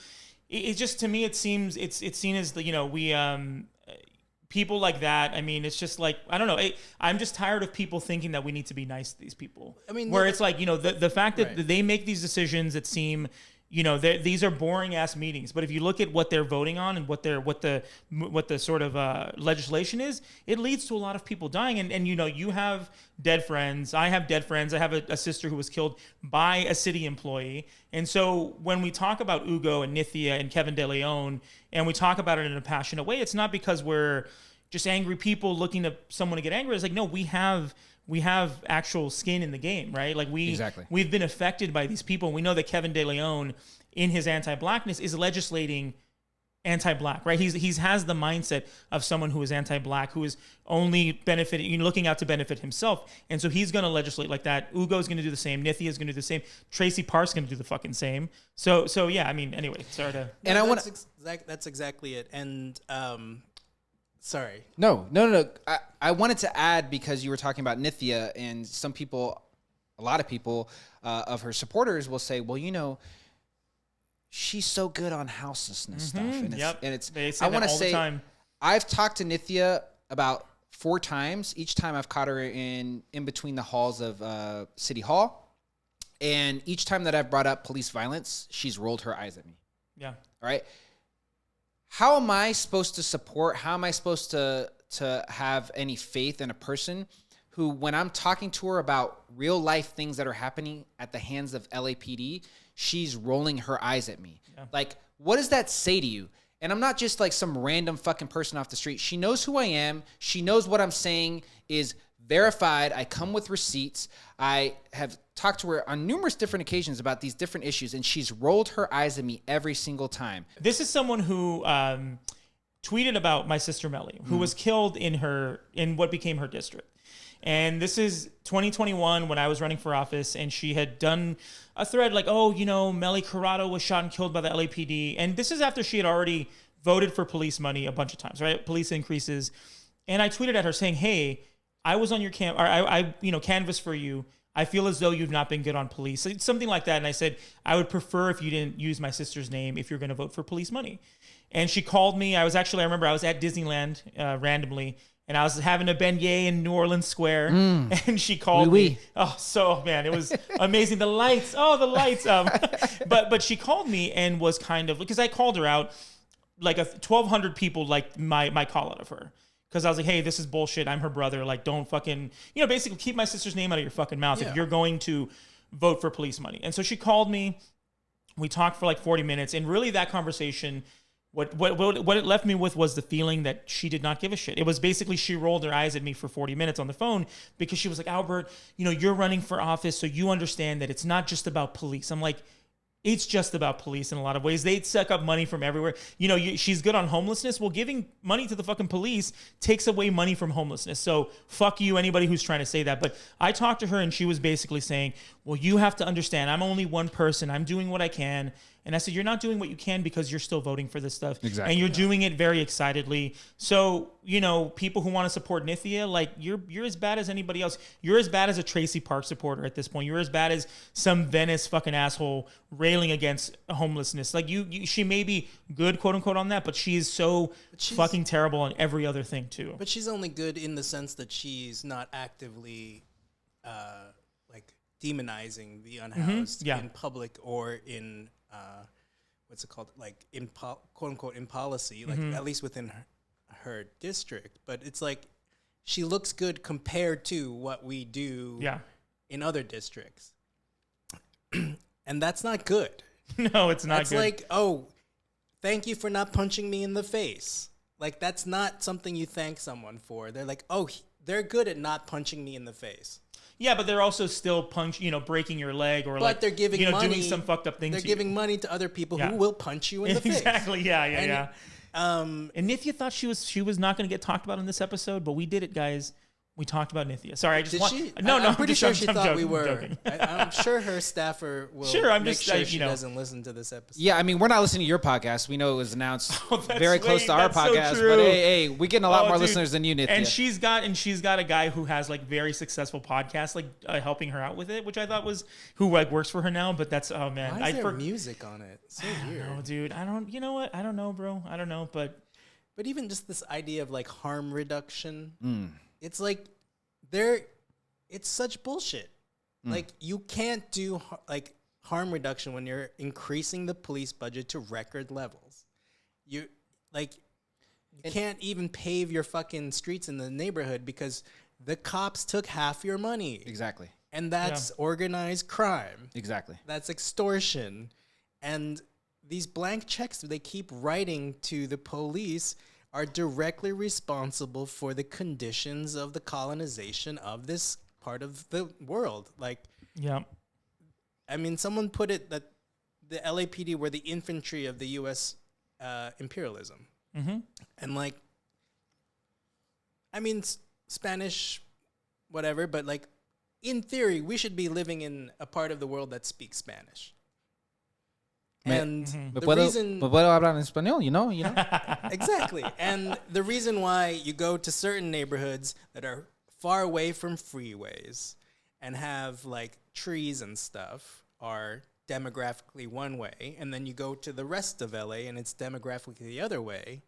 it's just, to me it seems it's seen as the, you know, we people like that. I mean, it's just like, I don't know. I'm just tired of people thinking that we need to be nice to these people. I mean, where it's like, you know, the fact that they make these decisions that seem, you know, these are boring ass meetings. But if you look at what they're voting on and what the sort of legislation is, it leads to a lot of people dying. And you know, you have dead friends. I have dead friends. I have a sister who was killed by a city employee. And so when we talk about Hugo and Nithya and Kevin De Leon, and we talk about it in a passionate way, it's not because we're just angry people looking to someone to get angry. It's like, no, we have actual skin in the game, right? Like we've been affected by these people. We know that Kevin De Leon, in his anti-blackness, is legislating anti-black, right? He has the mindset of someone who is anti-black, who is only benefiting, looking out to benefit himself. And so he's going to legislate like that. Ugo's going to do the same. Nithya is going to do the same. Tracy Park's going to do the fucking same. So yeah, I mean, anyway, sorry to. And that's exactly it. And sorry. No. I wanted to add, because you were talking about Nithya, and some people, a lot of people of her supporters will say, well, you know, she's so good on houselessness stuff. And it's I want to say, I've talked to Nithya about 4 times. Each time I've caught her in between the halls of City Hall. And each time that I've brought up police violence, she's rolled her eyes at me. Yeah. All right. How am I supposed to support? How am I supposed to have any faith in a person who, when I'm talking to her about real life things that are happening at the hands of LAPD, she's rolling her eyes at me? Yeah. Like, what does that say to you? And I'm not just like some random fucking person off the street. She knows who I am. She knows what I'm saying is verified. I come with receipts. I have talked to her on numerous different occasions about these different issues, and she's rolled her eyes at me every single time. This is someone who tweeted about my sister Melly, who was killed in what became her district. And this is 2021 when I was running for office, and she had done a thread like, oh, you know, Melly Corado was shot and killed by the LAPD. And this is after she had already voted for police money a bunch of times, right? Police increases. And I tweeted at her saying, hey, I was on your I canvassed for you. I feel as though you've not been good on police. Something like that. And I said, I would prefer if you didn't use my sister's name if you're going to vote for police money. And she called me. I remember I was at Disneyland randomly, and I was having a beignet in New Orleans Square, and she called me. Oh, so man, it was amazing. The lights. But she called me and was kind of, because I called her out, like 1,200 people liked my call out of her. Because I was like, hey, this is bullshit. I'm her brother. Like, don't fucking, basically keep my sister's name out of your fucking mouth if you're going to vote for police money. And so she called me. We talked for like 40 minutes, and really that conversation, what it left me with was the feeling that she did not give a shit. It was basically she rolled her eyes at me for 40 minutes on the phone because she was like, Albert, you're running for office, so you understand that it's not just about police. I'm like, it's just about police in a lot of ways. They suck up money from everywhere. She's good on homelessness. Well, giving money to the fucking police takes away money from homelessness. So fuck you, anybody who's trying to say that. But I talked to her and she was basically saying, well, you have to understand, I'm only one person. I'm doing what I can. And I said, you're not doing what you can because you're still voting for this stuff. Exactly. And you're doing it very excitedly. So, people who want to support Nithya, like you're as bad as anybody else. You're as bad as a Tracy Park supporter at this point. You're as bad as some Venice fucking asshole railing against homelessness. Like she may be good, quote unquote, on that, but she's fucking terrible on every other thing too. But she's only good in the sense that she's not actively like demonizing the unhoused in public or in what's it called? Like in quote unquote in policy, like at least within her district. But it's like she looks good compared to what we do in other districts. And that's not good. No, it's not good. It's like, oh, thank you for not punching me in the face. Like, that's not something you thank someone for. They're like, oh, they're good at not punching me in the face. Yeah, but they're also still breaking your leg or they're giving money, doing some fucked up things. They're giving money to other people who will punch you in the face. Exactly. Yeah. And Nithya thought she was not going to get talked about in this episode, but we did it, guys. We talked about Nithya. Sorry, I just Did she? No, I'm pretty sure she thought joking, we were. joking. I'm sure her staffer will make sure she doesn't listen to this episode. Yeah, I mean, we're not listening to your podcast. We know it was announced very close to our that's so podcast, true. but hey, we're getting a lot more dude. listeners than you, Nithya. And she's got a guy who has like very successful podcasts, like helping her out with it, which I thought was who like works for her now. But that's man, why is there music on it? It's so weird. No, dude, I don't. You know what? I don't know, bro. I don't know, but even just this idea of like harm reduction, it's like it's such bullshit. Like you can't do like harm reduction when you're increasing the police budget to record levels. You can't even pave your fucking streets in the neighborhood because the cops took half your money. Exactly. And that's organized crime. Exactly. That's extortion. And these blank checks they keep writing to the police are directly responsible for the conditions of the colonization of this part of the world. Like, I mean, someone put it that the LAPD were the infantry of the U.S. Imperialism. And like, I mean, Spanish, whatever, but like, in theory, we should be living in a part of the world that speaks Spanish. And the reason... But puedo hablar en español, you know? Exactly. And the reason why you go to certain neighborhoods that are far away from freeways and have like trees and stuff are demographically one way, and then you go to the rest of LA and it's demographically the other way,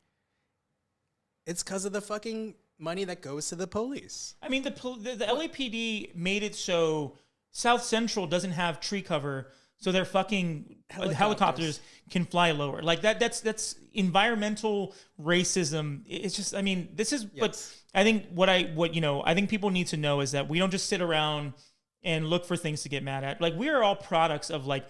it's because of the fucking money that goes to the police. I mean, the LAPD made it so South Central doesn't have tree cover, so their fucking helicopters can fly lower. Like that's environmental racism. It's just, I mean, this is. Yes. But I think I think people need to know is that we don't just sit around and look for things to get mad at. Like, we are all products of like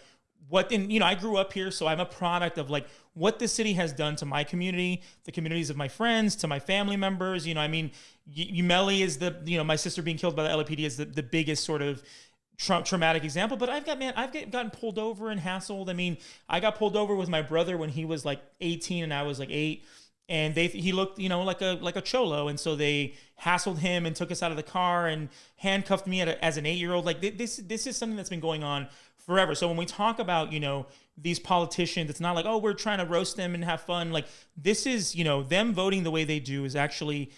I grew up here, so I'm a product of like what the city has done to my community, the communities of my friends, to my family members. I mean, Melly is my sister being killed by the LAPD is the biggest sort of traumatic example. But I've gotten pulled over and hassled. I mean, I got pulled over with my brother when he was like 18 and I was like 8. And he looked, like a cholo, and so they hassled him and took us out of the car and handcuffed me as an 8-year-old. Like this is something that's been going on forever. So when we talk about these politicians, it's not like, oh, we're trying to roast them and have fun. Like, this is them voting the way they do is actually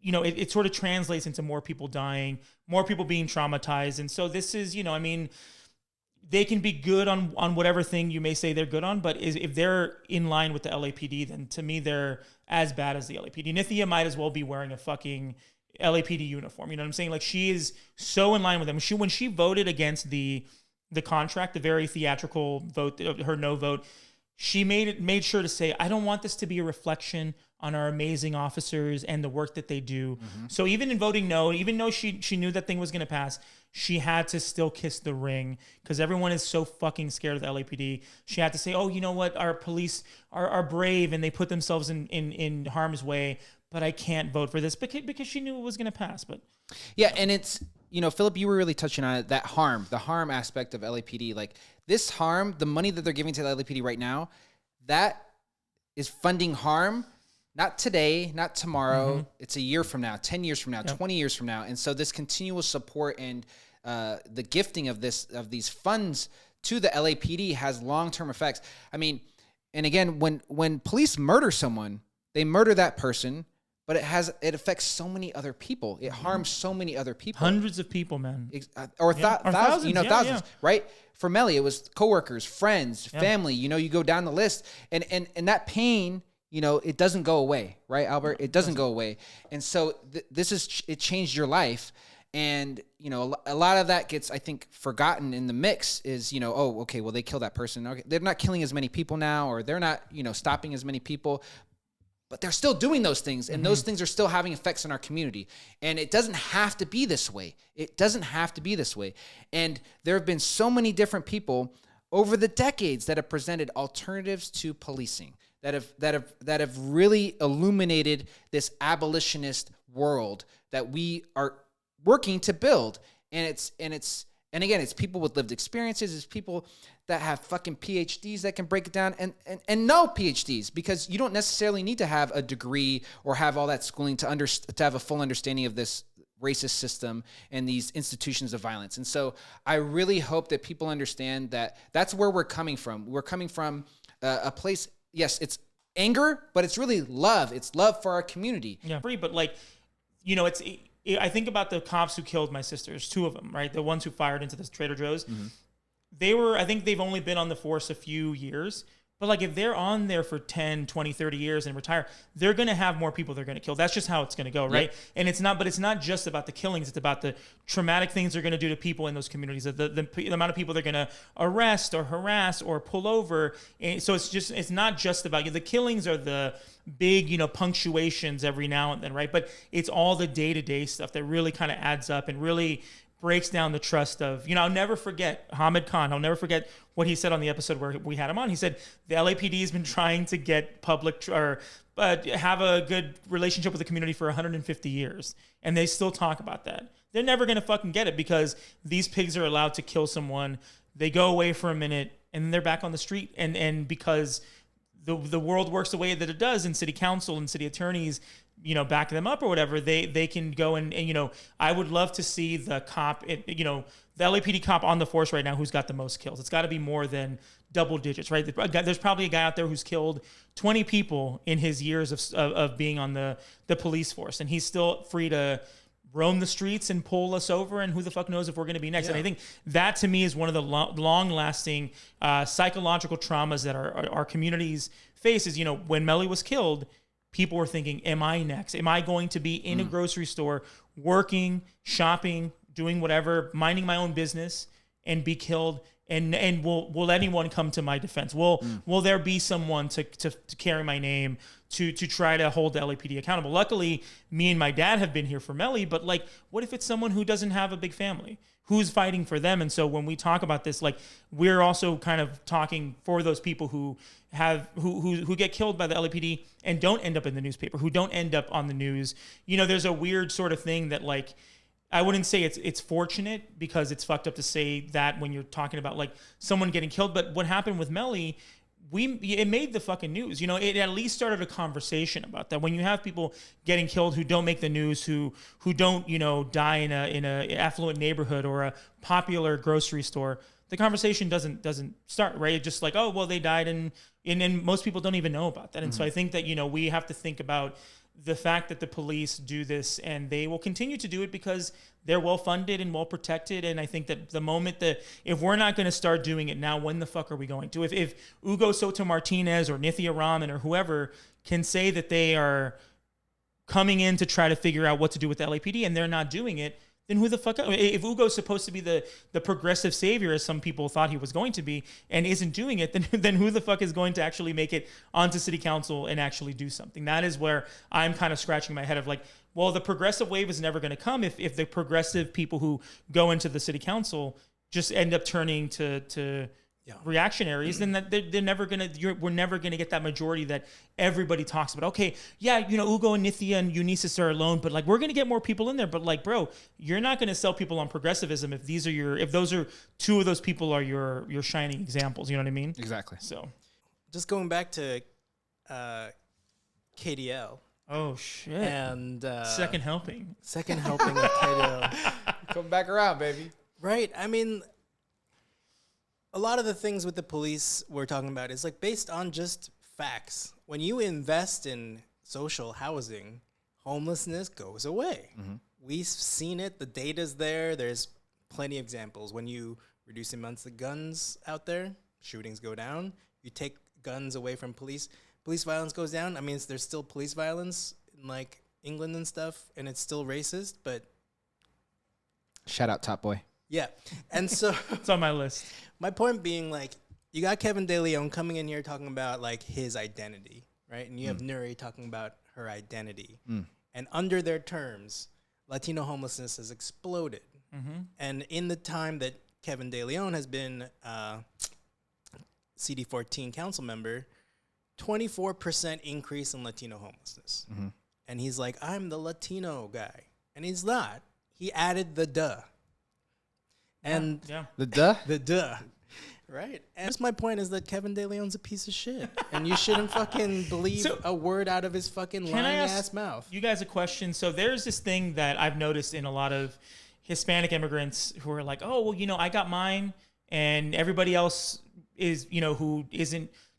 it sort of translates into more people dying, more people being traumatized, and so this is I mean. They can be good on whatever thing you may say they're good on, but if they're in line with the LAPD, then to me they're as bad as the LAPD. Nithya might as well be wearing a fucking LAPD uniform. You know what I'm saying? Like, she is so in line with them. When she voted against the contract, the very theatrical vote, her no vote, she made sure to say, I don't want this to be a reflection on our amazing officers and the work that they do. Mm-hmm. So even in voting no, even though she knew that thing was going to pass, she had to still kiss the ring because everyone is so fucking scared of the LAPD. She had to say, oh, you know what? Our police are brave and they put themselves in harm's way, but I can't vote for this because she knew it was going to pass. But yeah, and it's, Philip, you were really touching on it, the harm aspect of LAPD. Like this harm, the money that they're giving to the LAPD right now, that is funding harm. Not today, not tomorrow. It's a year from now, 10 years from now, 20 years from now. And so this continual support and the gifting of these funds to the LAPD has long-term effects. I mean, and again, when police murder someone, they murder that person, but it affects so many other people. It harms so many other people. Hundreds of people, man. Or thousands, thousands, right? For Melly, it was coworkers, friends, family. You go down the list, and that pain, it doesn't go away, right, Albert? It doesn't go away. And so it changed your life. And, a lot of that gets, I think, forgotten in the mix is, oh, okay, well, they killed that person. Okay, they're not killing as many people now, or they're not, stopping as many people, but they're still doing those things. And those things are still having effects on our community. And it doesn't have to be this way. It doesn't have to be this way. And there have been so many different people over the decades that have presented alternatives to policing, that have really illuminated this abolitionist world that we are working to build. And again, it's people with lived experiences, it's people that have fucking PhDs that can break it down, and no PhDs, because you don't necessarily need to have a degree or have all that schooling to have a full understanding of this racist system and these institutions of violence. And so I really hope that people understand that that's where we're coming from. We're coming from a place. Yes, it's anger, but it's really love. It's love for our community. Yeah, but I think about the cops who killed my sisters, two of them, right? The ones who fired into this Trader Joe's. I think they've only been on the force a few years. But if they're on there for 10, 20, 30 years and retire, they're going to have more people they're going to kill. That's just how it's going to go, right? Yep. And it's not just about the killings. It's about the traumatic things they're going to do to people in those communities, the amount of people they're going to arrest or harass or pull over. And so it's not just about, the killings are the big, punctuations every now and then, right? But it's all the day-to-day stuff that really kind of adds up and really breaks down the trust of, I'll never forget Hamid Khan. I'll never forget what he said on the episode where we had him on. He said, the LAPD has been trying to get have a good relationship with the community for 150 years. And they still talk about that. They're never going to fucking get it because these pigs are allowed to kill someone. They go away for a minute and then they're back on the street. And because the world works the way that it does, and city council and city attorneys, back them up or whatever, they can go and I would love to see the cop, the LAPD cop on the force right now who's got the most kills. It's got to be more than double digits, right? There's probably a guy out there who's killed 20 people in his years of being on the police force, and he's still free to roam the streets and pull us over, and who the fuck knows if we're going to be next. Yeah. And I think that to me is one of the long-lasting psychological traumas that our communities face is, when Melly was killed, people were thinking, am I next? Am I going to be in a grocery store working, shopping, doing whatever, minding my own business and be killed? And will anyone come to my defense? Will there be someone to carry my name to try to hold the LAPD accountable? Luckily, me and my dad have been here for Melly, but what if it's someone who doesn't have a big family? Who's fighting for them? And so when we talk about this, we're also kind of talking for those people who get killed by the LAPD and don't end up in the newspaper, who don't end up on the news. There's a weird sort of thing that I wouldn't say it's fortunate, because it's fucked up to say that when you're talking about someone getting killed. But what happened with Melly, it made the fucking news. It at least started a conversation about that. When you have people getting killed who don't make the news, who don't die in a affluent neighborhood or a popular grocery store, the conversation doesn't start, right? It's just oh well, they died, and most people don't even know about that. And so I think that we have to think about the fact that the police do this, and they will continue to do it because they're well funded and well protected. And I think that the moment that if we're not going to start doing it now, when the fuck are we going to? If Hugo Soto-Martinez or Nithya Raman or whoever can say that they are coming in to try to figure out what to do with the LAPD and they're not doing it, then who the fuck? If Ugo's supposed to be the progressive savior, as some people thought he was going to be, and isn't doing it, then who the fuck is going to actually make it onto city council and actually do something? That is where I'm kind of scratching my head of Well, the progressive wave is never going to come if the progressive people who go into the city council just end up turning to reactionaries, then they're never gonna. We're never gonna get that majority that everybody talks about. Okay, yeah, Ugo and Nithya and Eunices are alone, but like we're gonna get more people in there. But like, bro, you're not gonna sell people on progressivism if those are two of those people are your shining examples. You know what I mean? Exactly. So, just going back to KDL. Oh shit! And second helping of KDL. Come back around, baby. Right. I mean, a lot of the things with the police we're talking about is like based on just facts. When you invest in social housing, homelessness goes away. Mm-hmm. We've seen it. The data's there. There's plenty of examples. When you reduce the amounts of guns out there, shootings go down. You take guns away from police violence goes down. I mean, there's still police violence in like England and stuff, and it's still racist, but shout out Top Boy. Yeah. And so it's on my list. My point being, like, you got Kevin De Leon coming in here talking about like his identity, right? And you have Nuri talking about her identity. And under their terms, Latino homelessness has exploded. Mm-hmm. And in the time that Kevin De Leon has been CD14 council member, 24% increase in Latino homelessness. Mm-hmm. And he's like, I'm the Latino guy. And he's not. He added the duh. And the duh? The duh. Right. And my point is that Kevin De Leon's a piece of shit. And you shouldn't fucking believe a word out of his fucking lying ass mouth. You guys a question. So there's this thing that I've noticed in a lot of Hispanic immigrants who are like, oh, well, I got mine and everybody else is, who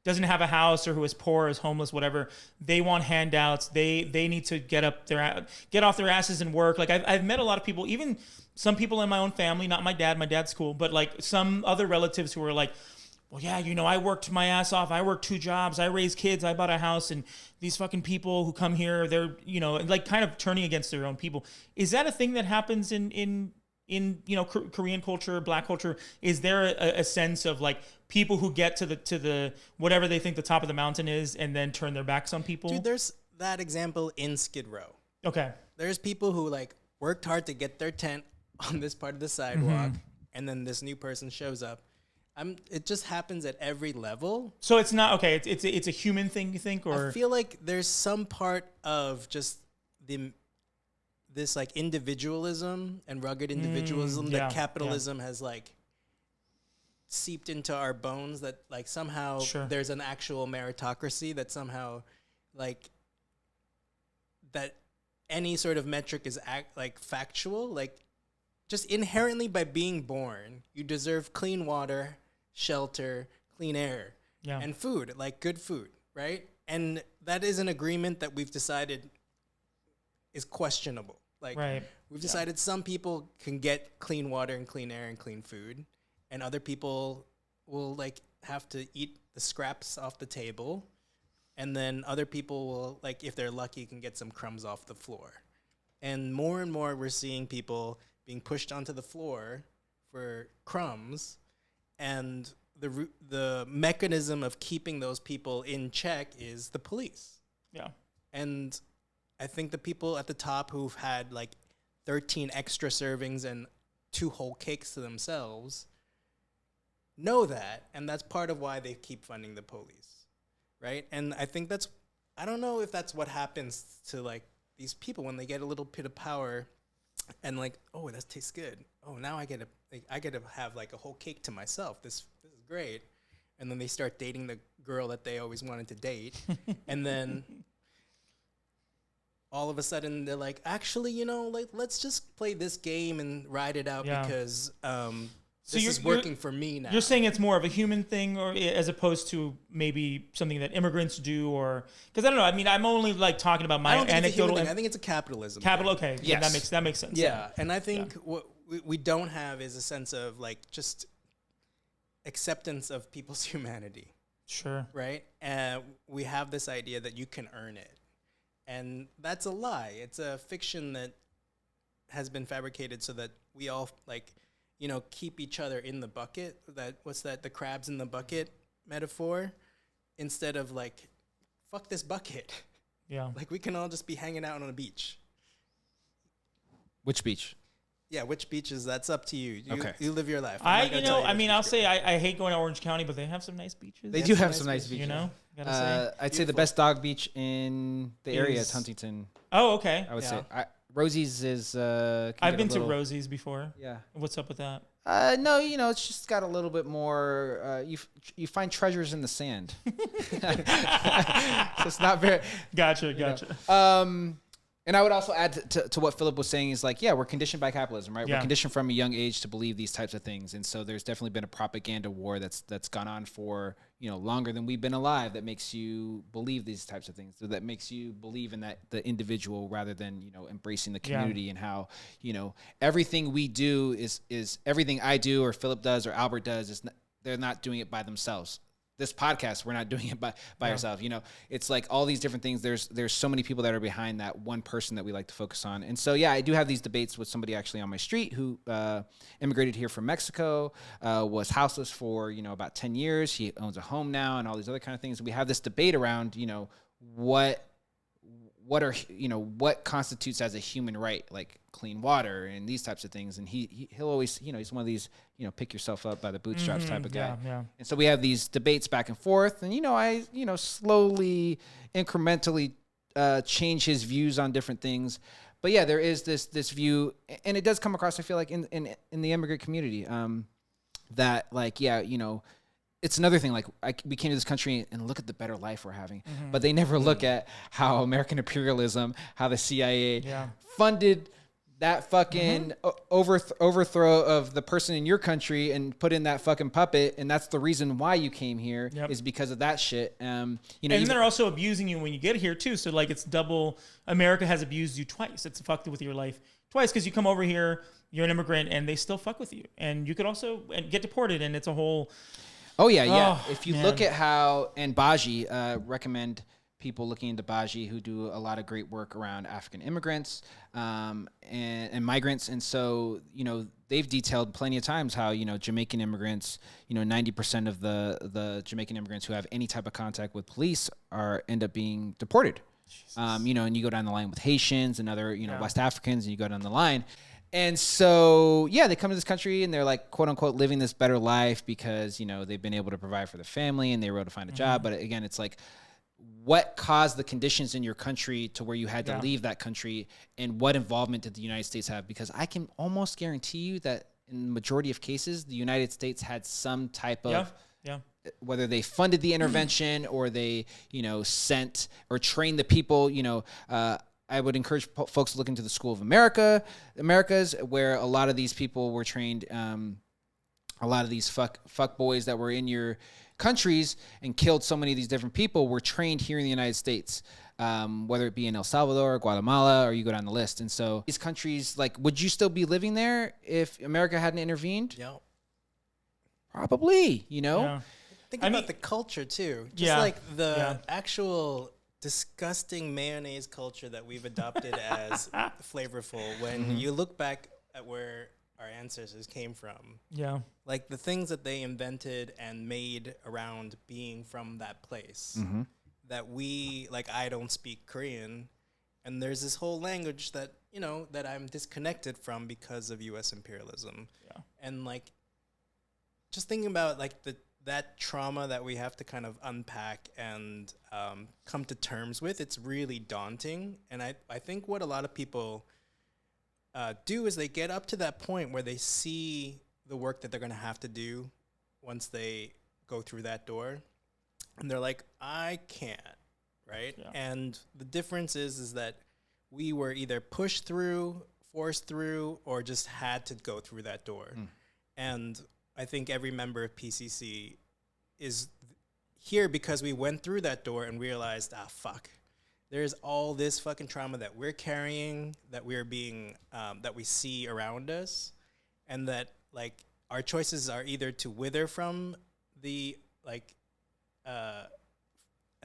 doesn't have a house or who is poor, is homeless, whatever. They want handouts. They need to get off their asses and work. Like I've met a lot of people, even some people in my own family, not my dad. My dad's cool, but like some other relatives who are like, well, yeah, I worked my ass off. I worked 2 jobs. I raised kids. I bought a house. And these fucking people who come here, they're, like kind of turning against their own people. Is that a thing that happens in Korean culture, Black culture? Is there a sense of like people who get to the whatever they think the top of the mountain is and then turn their backs on people? Dude, there's that example in Skid Row. Okay. There's people who like worked hard to get their tent on this part of the sidewalk, and then this new person shows up. It just happens at every level. So it's not okay. It's a human thing, you think, or I feel like there's some part of just this like individualism and rugged individualism that capitalism has like seeped into our bones, that like somehow there's an actual meritocracy, that somehow like that any sort of metric is factual, like just inherently by being born, you deserve clean water, shelter, clean air, and food, like good food, right? And that is an agreement that we've decided is questionable. Like we've decided some people can get clean water and clean air and clean food, and other people will like have to eat the scraps off the table, and then other people will, like if they're lucky, can get some crumbs off the floor. And more we're seeing people being pushed onto the floor for crumbs, and the mechanism of keeping those people in check is the police. Yeah. And I think the people at the top who've had like 13 extra servings and 2 whole cakes to themselves know that, and that's part of why they keep funding the police, right? And I think I don't know if that's what happens to like these people when they get a little bit of power and like, oh, that tastes good. Oh, now I get to have like a whole cake to myself. This is great. And then they start dating the girl that they always wanted to date, and then all of a sudden they're like, actually, like let's just play this game and ride it out because this is working for me now. You're saying it's more of a human thing, or as opposed to maybe something that immigrants do, or because I don't know. I mean, I'm only like talking about my anecdotal. I think it's a capitalism. Okay. Yes. That makes sense. Yeah, and I think what we don't have is a sense of like just acceptance of people's humanity. Sure. Right, and we have this idea that you can earn it, and that's a lie. It's a fiction that has been fabricated so that we all like, keep each other in the bucket. The crabs in the bucket metaphor, instead of like, fuck this bucket. Yeah. Like we can all just be hanging out on a beach, Which beach? Yeah, which beaches? That's up to you. Okay. You live your life. I'll say I hate going to Orange County, but they have some nice beaches. They do have some nice beaches. You know, gotta say. I'd say the best dog beach in the area is Huntington. Oh, okay. I would say Rosie's is. I've been to Rosie's before. Yeah. What's up with that? No, it's just got a little bit more. You find treasures in the sand. So it's not very. Gotcha. And I would also add to what Philip was saying is like, yeah, we're conditioned by capitalism, right? Yeah. We're conditioned from a young age to believe these types of things, and so there's definitely been a propaganda war that's gone on for longer than we've been alive. That makes you believe these types of things. So that makes you believe in the individual rather than embracing the community and how everything we do is everything I do or Philip does or Albert does is they're not doing it by themselves. This podcast, we're not doing it by ourselves. It's like all these different things. There's so many people that are behind that one person that we like to focus on. And so, yeah, I do have these debates with somebody actually on my street who immigrated here from Mexico, was houseless for, about 10 years. He owns a home now and all these other kind of things. And we have this debate around, what constitutes as a human right, like clean water and these types of things. And he'll always, he's one of these, pick yourself up by the bootstraps type of guy. Yeah. And so we have these debates back and forth, and I slowly, incrementally change his views on different things. But yeah, there is this view, and it does come across, I feel like, in the immigrant community, that like, yeah, it's another thing. Like we came to this country and look at the better life we're having, but they never look at how American imperialism, how the CIA funded that fucking overthrow of the person in your country and put in that fucking puppet, and that's the reason why you came here is because of that shit. And they're also abusing you when you get here too. So like it's double. America has abused you twice. It's fucked with your life twice because you come over here, you're an immigrant, and they still fuck with you, and you could also get deported, and it's a whole. Oh, yeah. If you look at how, and Baji, recommend people looking into Baji who do a lot of great work around African immigrants and migrants. And so, they've detailed plenty of times how, Jamaican immigrants, 90% of the Jamaican immigrants who have any type of contact with police end up being deported. And you go down the line with Haitians and other, West Africans, and you go down the line. And so, yeah, they come to this country and they're like, quote unquote, living this better life because, they've been able to provide for their family and they were able to find a job. But again, it's like, what caused the conditions in your country to where you had to leave that country, and what involvement did the United States have? Because I can almost guarantee you that in the majority of cases, the United States had some type of, whether they funded the intervention or they, sent or trained the people, I would encourage folks to look into the School of Americas, where a lot of these people were trained. A lot of these fuck boys that were in your countries and killed so many of these different people were trained here in the United States, whether it be in El Salvador, Guatemala, or you go down the list. And so these countries, like, would you still be living there if America hadn't intervened? Yeah. Probably, Yeah. Think about the culture too. Just like the actual disgusting mayonnaise culture that we've adopted as flavorful. When you look back at where our ancestors came from, like the things that they invented and made around being from that place, that we, like, I don't speak Korean, and there's this whole language that, that I'm disconnected from because of U.S. imperialism. And like, just thinking about like that trauma that we have to kind of unpack and come to terms with, it's really daunting. And I think what a lot of people do is they get up to that point where they see the work that they're going to have to do once they go through that door. And they're like, I can't, right? Yeah. And the difference is that we were either pushed through, forced through, or just had to go through that door. And I think every member of PCC is here because we went through that door and realized, fuck, there's all this fucking trauma that we're carrying, that we're being, that we see around us, and that like our choices are either to wither from the like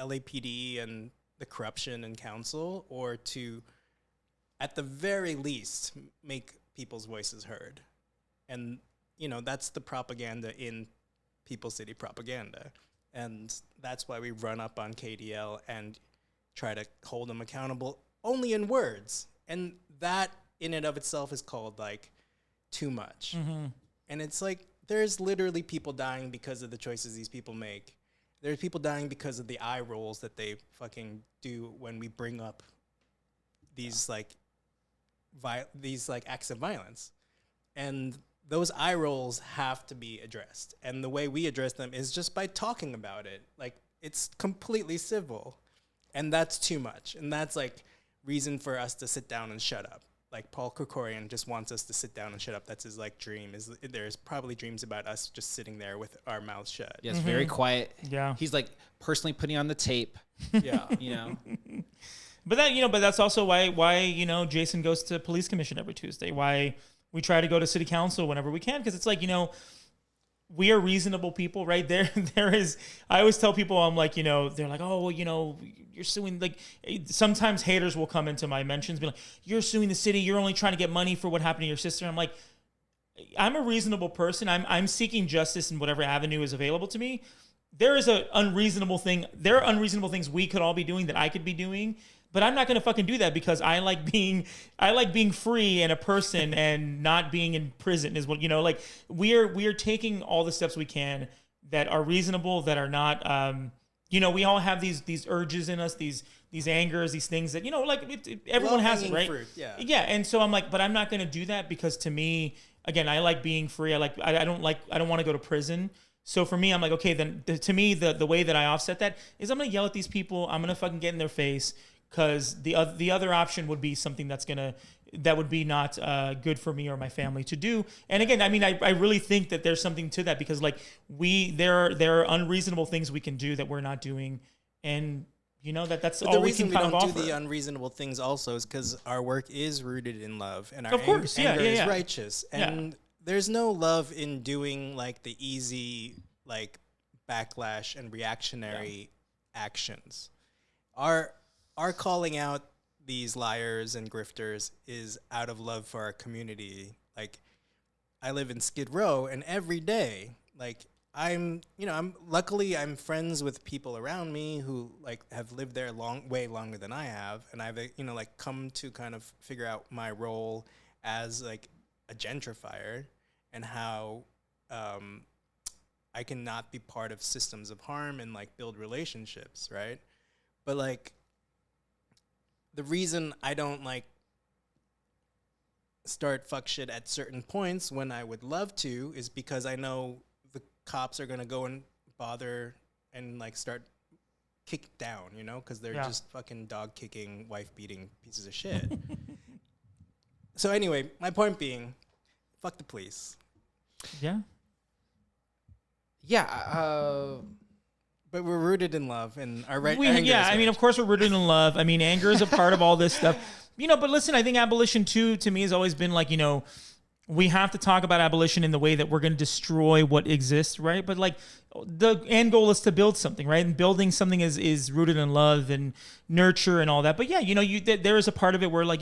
LAPD and the corruption in council, or to, at the very least, make people's voices heard. And that's the propaganda in People City propaganda. And that's why we run up on KDL and try to hold them accountable only in words. And that in and of itself is called like too much. And it's like, there's literally people dying because of the choices these people make. There's people dying because of the eye rolls that they fucking do when we bring up these like acts of violence. And those eye rolls have to be addressed. And the way we address them is just by talking about it. Like, it's completely civil. And that's too much. And that's like reason for us to sit down and shut up. Like, Paul Krikorian just wants us to sit down and shut up. That's his like dream. There's probably dreams about us just sitting there with our mouths shut. Yes, very quiet. Yeah. He's like personally putting on the tape. Yeah. You know. But that, but that's also why Jason goes to police commission every Tuesday. Why we try to go to city council whenever we can, because it's like, we are reasonable people, right? There is. I always tell people, I'm like, they're like, oh, well, you're suing. Like, sometimes haters will come into my mentions, be like, you're suing the city. You're only trying to get money for what happened to your sister. I'm like, I'm a reasonable person. I'm seeking justice in whatever avenue is available to me. There is an unreasonable thing. There are unreasonable things we could all be doing that I could be doing. But I'm not going to fucking do that because I like being free and a person and not being in prison is what, like we are taking all the steps we can that are reasonable, that are not, we all have these urges in us, these angers, these things that, everyone has it, right? Fruit, yeah. Yeah. And so I'm like, but I'm not going to do that because to me, again, I like being free. I don't want to go to prison. So for me, I'm like, okay, then to me, the way that I offset that is I'm going to yell at these people. I'm going to fucking get in their face. Because the other option would be something that would be not good for me or my family to do. And again, I mean, I really think that there's something to that because like there are unreasonable things we can do that we're not doing, and that's all we can kind of offer. The reason we don't do the unreasonable things also is because our work is rooted in love, and our anger is righteous, and there's no love in doing like the easy like backlash and reactionary actions. Our calling out these liars and grifters is out of love for our community. Like, I live in Skid Row, and every day, like, I'm luckily I'm friends with people around me who like have lived there way longer than I have, and I've like come to kind of figure out my role as like a gentrifier and how I can not be part of systems of harm and like build relationships, right? But like, the reason I don't like start fuck shit at certain points when I would love to is because I know the cops are gonna go and bother and like start kick down, because they're just fucking dog kicking, wife beating pieces of shit. So anyway, my point being, fuck the police. Yeah. Yeah. But we're rooted in love, and our right. I mean, of course, we're rooted in love. I mean, anger is a part of all this stuff, But listen, I think abolition too, to me, has always been like, we have to talk about abolition in the way that we're going to destroy what exists, right? But like, the end goal is to build something, right? And building something is rooted in love and nurture and all that. But yeah, there is a part of it where like,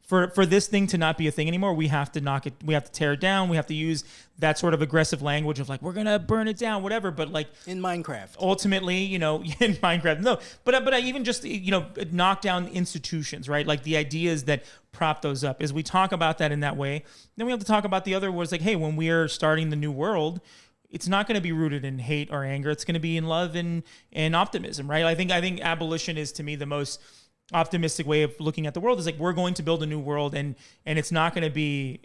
for this thing to not be a thing anymore, we have to knock it, we have to tear it down, we have to use that sort of aggressive language of like, we're gonna burn it down, whatever. But like in Minecraft, ultimately, in Minecraft, no. But I even just knock down institutions, right? Like the ideas that prop those up. As we talk about that in that way, then we have to talk about the other words like, hey, when we are starting the new world, it's not going to be rooted in hate or anger. It's going to be in love and optimism, right? I think abolition is, to me, the most optimistic way of looking at the world. Is like, we're going to build a new world, and it's not going to be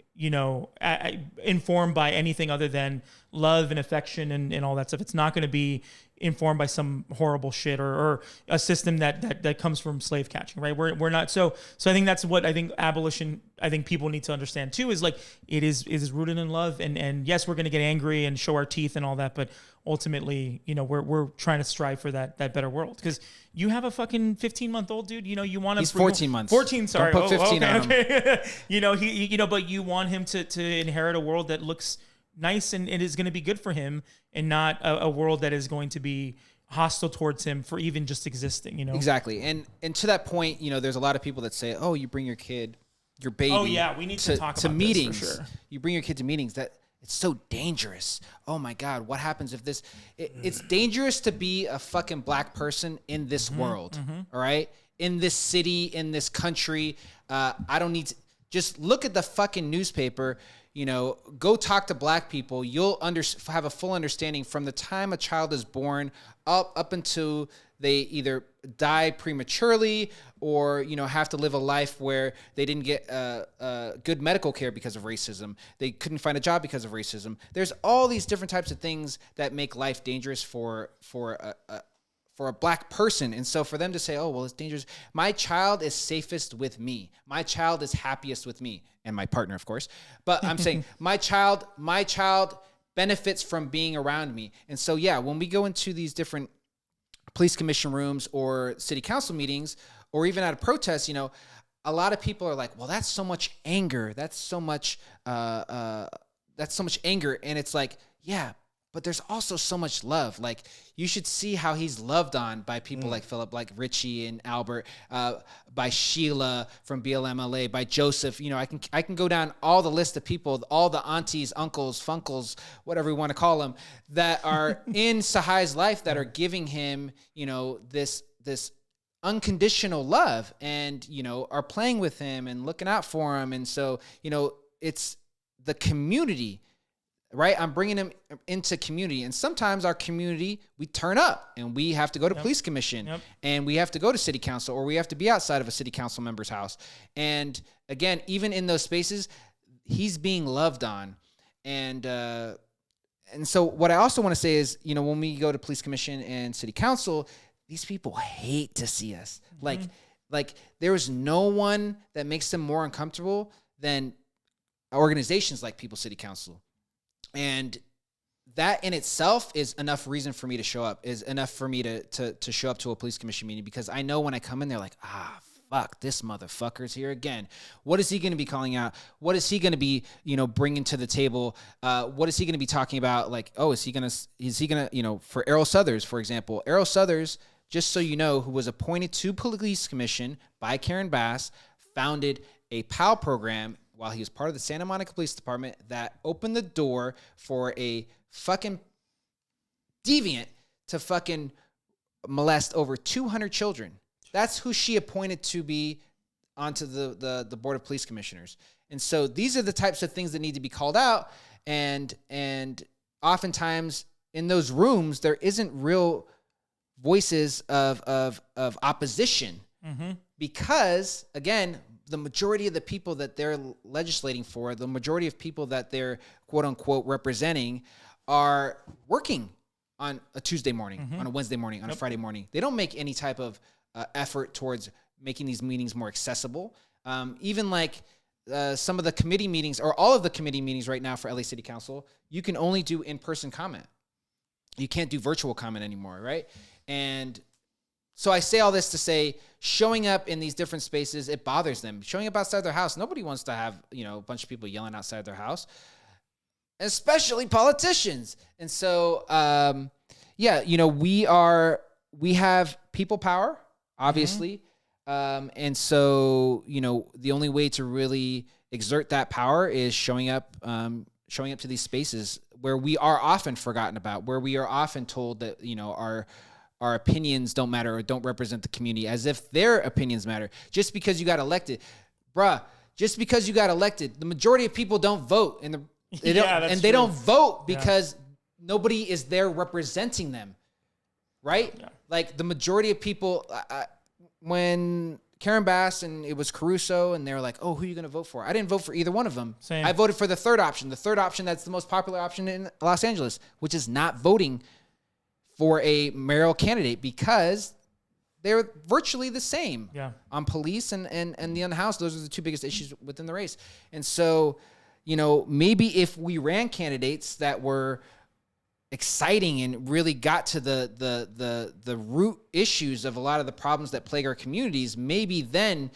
informed by anything other than love and affection and all that stuff. It's not going to be informed by some horrible shit or a system that comes from slave catching, right? We're not so I think that's what I think abolition, I think people need to understand too, is like it is rooted in love, and yes, we're going to get angry and show our teeth and all that, but ultimately, we're trying to strive for that better world. Because you have a fucking 15-month-old dude, you want him. He's 14 months. 14, sorry. Don't put 15 on him. He, but you want him to inherit a world that looks nice and it is going to be good for him, and not a world that is going to be hostile towards him for even just existing, Exactly. And to that point, there's a lot of people that say, oh, you bring your kid, your baby. Oh yeah, we need to talk about meetings. This for sure. You bring your kid to meetings. That it's so dangerous. Oh my God, what happens if this? It's dangerous to be a fucking black person in this world. All right, in this city, in this country. I don't need to. Just look at the fucking newspaper. Go talk to black people. You'll have a full understanding from the time a child is born up until they either die prematurely or, have to live a life where they didn't get good medical care because of racism. They couldn't find a job because of racism. There's all these different types of things that make life dangerous for a black person. And so for them to say, oh, well, it's dangerous. My child is safest with me. My child is happiest with me and my partner, of course. But I'm saying my child benefits from being around me. And so, yeah, when we go into these different police commission rooms or city council meetings, or even at a protest, a lot of people are like, well, that's so much anger. That's so much anger. And it's like, yeah, but there's also so much love. Like, you should see how he's loved on by people like Philip, like Richie and Albert, by Sheila from BLMLA, by Joseph. I can go down all the list of people, all the aunties, uncles, funkles, whatever we want to call them, that are in Sahai's life that are giving him, this unconditional love and, are playing with him and looking out for him. And so, it's the community. Right? I'm bringing them into community. And sometimes our community, we turn up and we have to go to police commission and we have to go to city council, or we have to be outside of a city council member's house. And again, even in those spaces, he's being loved on. And so what I also want to say is, when we go to police commission and city council, these people hate to see us. Like there is no one that makes them more uncomfortable than organizations like People's City Council. And that in itself is enough reason for me to show up, is enough for me to show up to a police commission meeting, because I know when I come in, they're like, fuck, this motherfucker's here again. What is he going to be calling out? What is he going to be, bringing to the table? What is he going to be talking about? Like, is he going to, for Errol Southers, for example, Errol Southers, just so you know, who was appointed to police commission by Karen Bass, founded a PAL program while he was part of the Santa Monica Police Department that opened the door for a fucking deviant to fucking molest over 200 children. That's who she appointed to be onto the Board of Police Commissioners. And so these are the types of things that need to be called out. And oftentimes in those rooms, there isn't real voices of opposition, because, again, the majority of the people that they're legislating for, the majority of people that they're quote unquote representing, are working on a Tuesday morning, on a Wednesday morning, on a Friday morning. They don't make any type of effort towards making these meetings more accessible. Even like some of the committee meetings, or all of the committee meetings right now for LA City Council, you can only do in-person comment. You can't do virtual comment anymore, right? And so I say all this to say, showing up in these different spaces, it bothers them. Showing up outside their house, nobody wants to have, a bunch of people yelling outside their house, especially politicians. And so, we have people power, obviously. And so, the only way to really exert that power is showing up to these spaces where we are often forgotten about, where we are often told that, our opinions don't matter or don't represent the community, as if their opinions matter. Just because you got elected, the majority of people don't vote, and they don't vote because nobody is there representing them, right? Yeah. Like the majority of people, when Karen Bass and it was Caruso, and they were like, "Oh, who are you going to vote for?" I didn't vote for either one of them. Same. I voted for the third option that's the most popular option in Los Angeles, which is not voting for a mayoral candidate, because they're virtually the same on police and the House. Those are the two biggest issues within the race. And so, maybe if we ran candidates that were exciting and really got to the root issues of a lot of the problems that plague our communities, maybe then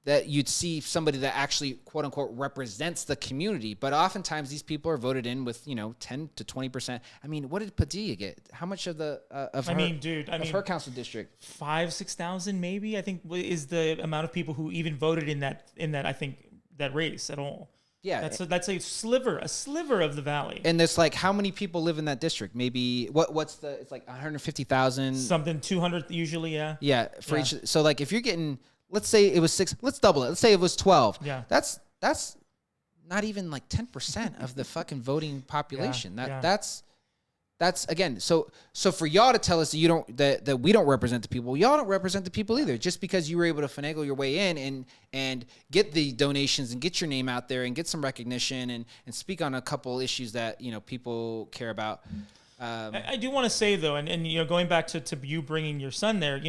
that you'd see somebody that actually, quote unquote, represents the community. But oftentimes these people are voted in with, 10 to 20%. I mean, what did Padilla get? How much of her council district? 5,000-6,000 maybe, I think, is the amount of people who even voted in that, I think, that race at all. Yeah. That's a sliver of the valley. And there's like, how many people live in that district? Maybe it's like 150,000. Something 200 usually, Yeah, for each. So like if you're getting, let's say it was 6, let's double it. Let's say it was 12. Yeah. That's that's not even like 10% of the fucking voting population. That's again. So for y'all to tell us that you don't that we don't represent the people, y'all don't represent the people either. Just because you were able to finagle your way in and get the donations and get your name out there and get some recognition and speak on a couple issues that people care about. I do want to say though, and going back to you bringing your son there,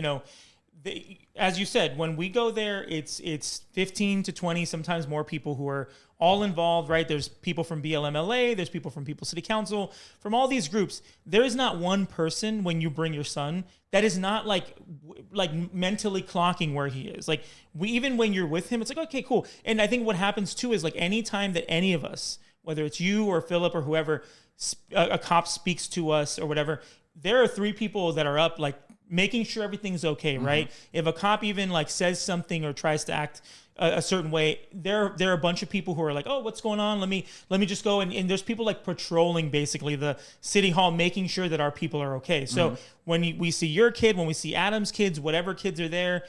as you said, when we go there, it's 15 to 20, sometimes more people who are all involved, right? There's people from BLMLA, there's people from People's City Council, from all these groups. There is not one person when you bring your son that is not like mentally clocking where he is. Like even when you're with him, it's like, okay, cool. And I think what happens too is like any time that any of us, whether it's you or Philip or whoever, a cop speaks to us or whatever, there are 3 people that are up like making sure everything's okay, right? If a cop even like says something or tries to act a certain way, there are a bunch of people who are like, oh, what's going on? Let me just go. And there's people like patrolling basically the city hall, making sure that our people are okay. So when we see your kid, when we see Adam's kids, whatever kids are there,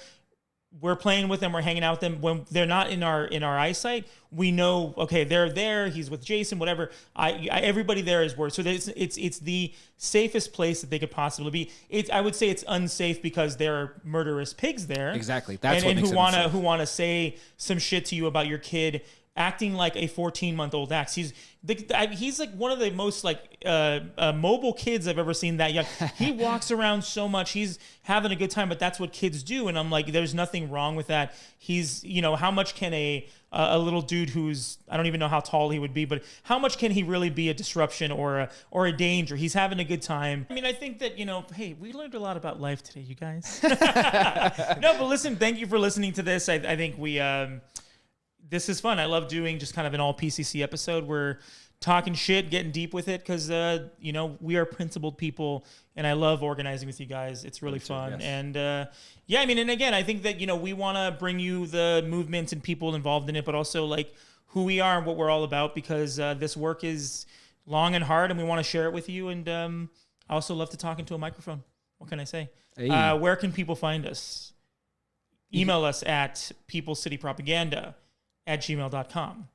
we're playing with them, we're hanging out with them. When they're not in our eyesight, we know, okay, they're there, he's with Jason, whatever. Everybody there is worried. So it's the safest place that they could possibly be. I would say it's unsafe because there are murderous pigs there. Exactly. That's what and makes it who wanna say some shit to you about your kid acting like a 14-month-old acts. He's like one of the most like mobile kids I've ever seen that young. He walks around so much. He's having a good time, but that's what kids do. And I'm like, there's nothing wrong with that. He's, how much can a little dude who's, I don't even know how tall he would be, but how much can he really be a disruption or a danger? He's having a good time. I mean, I think that, hey, we learned a lot about life today, you guys. No, but listen, thank you for listening to this. I think we, this is fun. I love doing just kind of an all PCC episode. We're talking shit, getting deep with it because, we are principled people and I love organizing with you guys. It's really fun. Yes. And, and again, I think that, we want to bring you the movements and people involved in it, but also like who we are and what we're all about because this work is long and hard and we want to share it with you. And I also love to talk into a microphone. What can I say? Hey. Where can people find us? Email us at peoplescitypropaganda@gmail.com.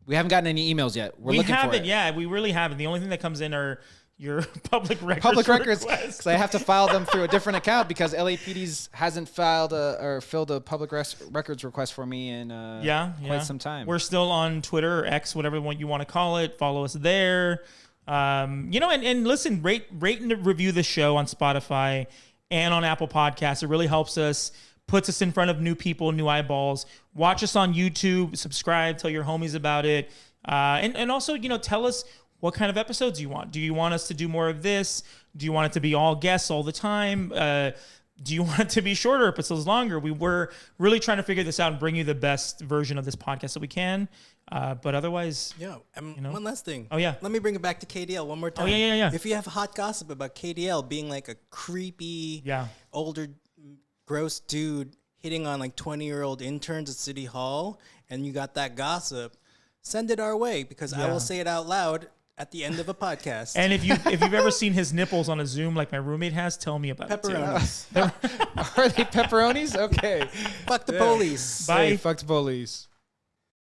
We haven't gotten any emails yet. We haven't. Yeah, we really haven't. The only thing that comes in are your public records. Because I have to file them through a different account because LAPD's hasn't filed or filled a public records request for me in quite some time. We're still on Twitter or X, whatever you want to call it. Follow us there. And listen, rate and review the show on Spotify and on Apple Podcasts. It really helps us. Puts us in front of new people, new eyeballs. Watch us on YouTube, subscribe, tell your homies about it. And also, tell us what kind of episodes you want. Do you want us to do more of this? Do you want it to be all guests all the time? Do you want it to be shorter episodes, longer? We're really trying to figure this out and bring you the best version of this podcast that we can. But otherwise, one last thing. Oh, yeah. Let me bring it back to KDL one more time. Oh, yeah. If you have hot gossip about KDL being like a creepy, older gross dude hitting on like 20-year-old interns at City Hall, and you got that gossip, send it our way because I will say it out loud at the end of a podcast. And if you've ever seen his nipples on a Zoom like my roommate has, tell me about pepperonis. Are they pepperonis? Okay. Fuck the police. Bye. Hey, fuck the police.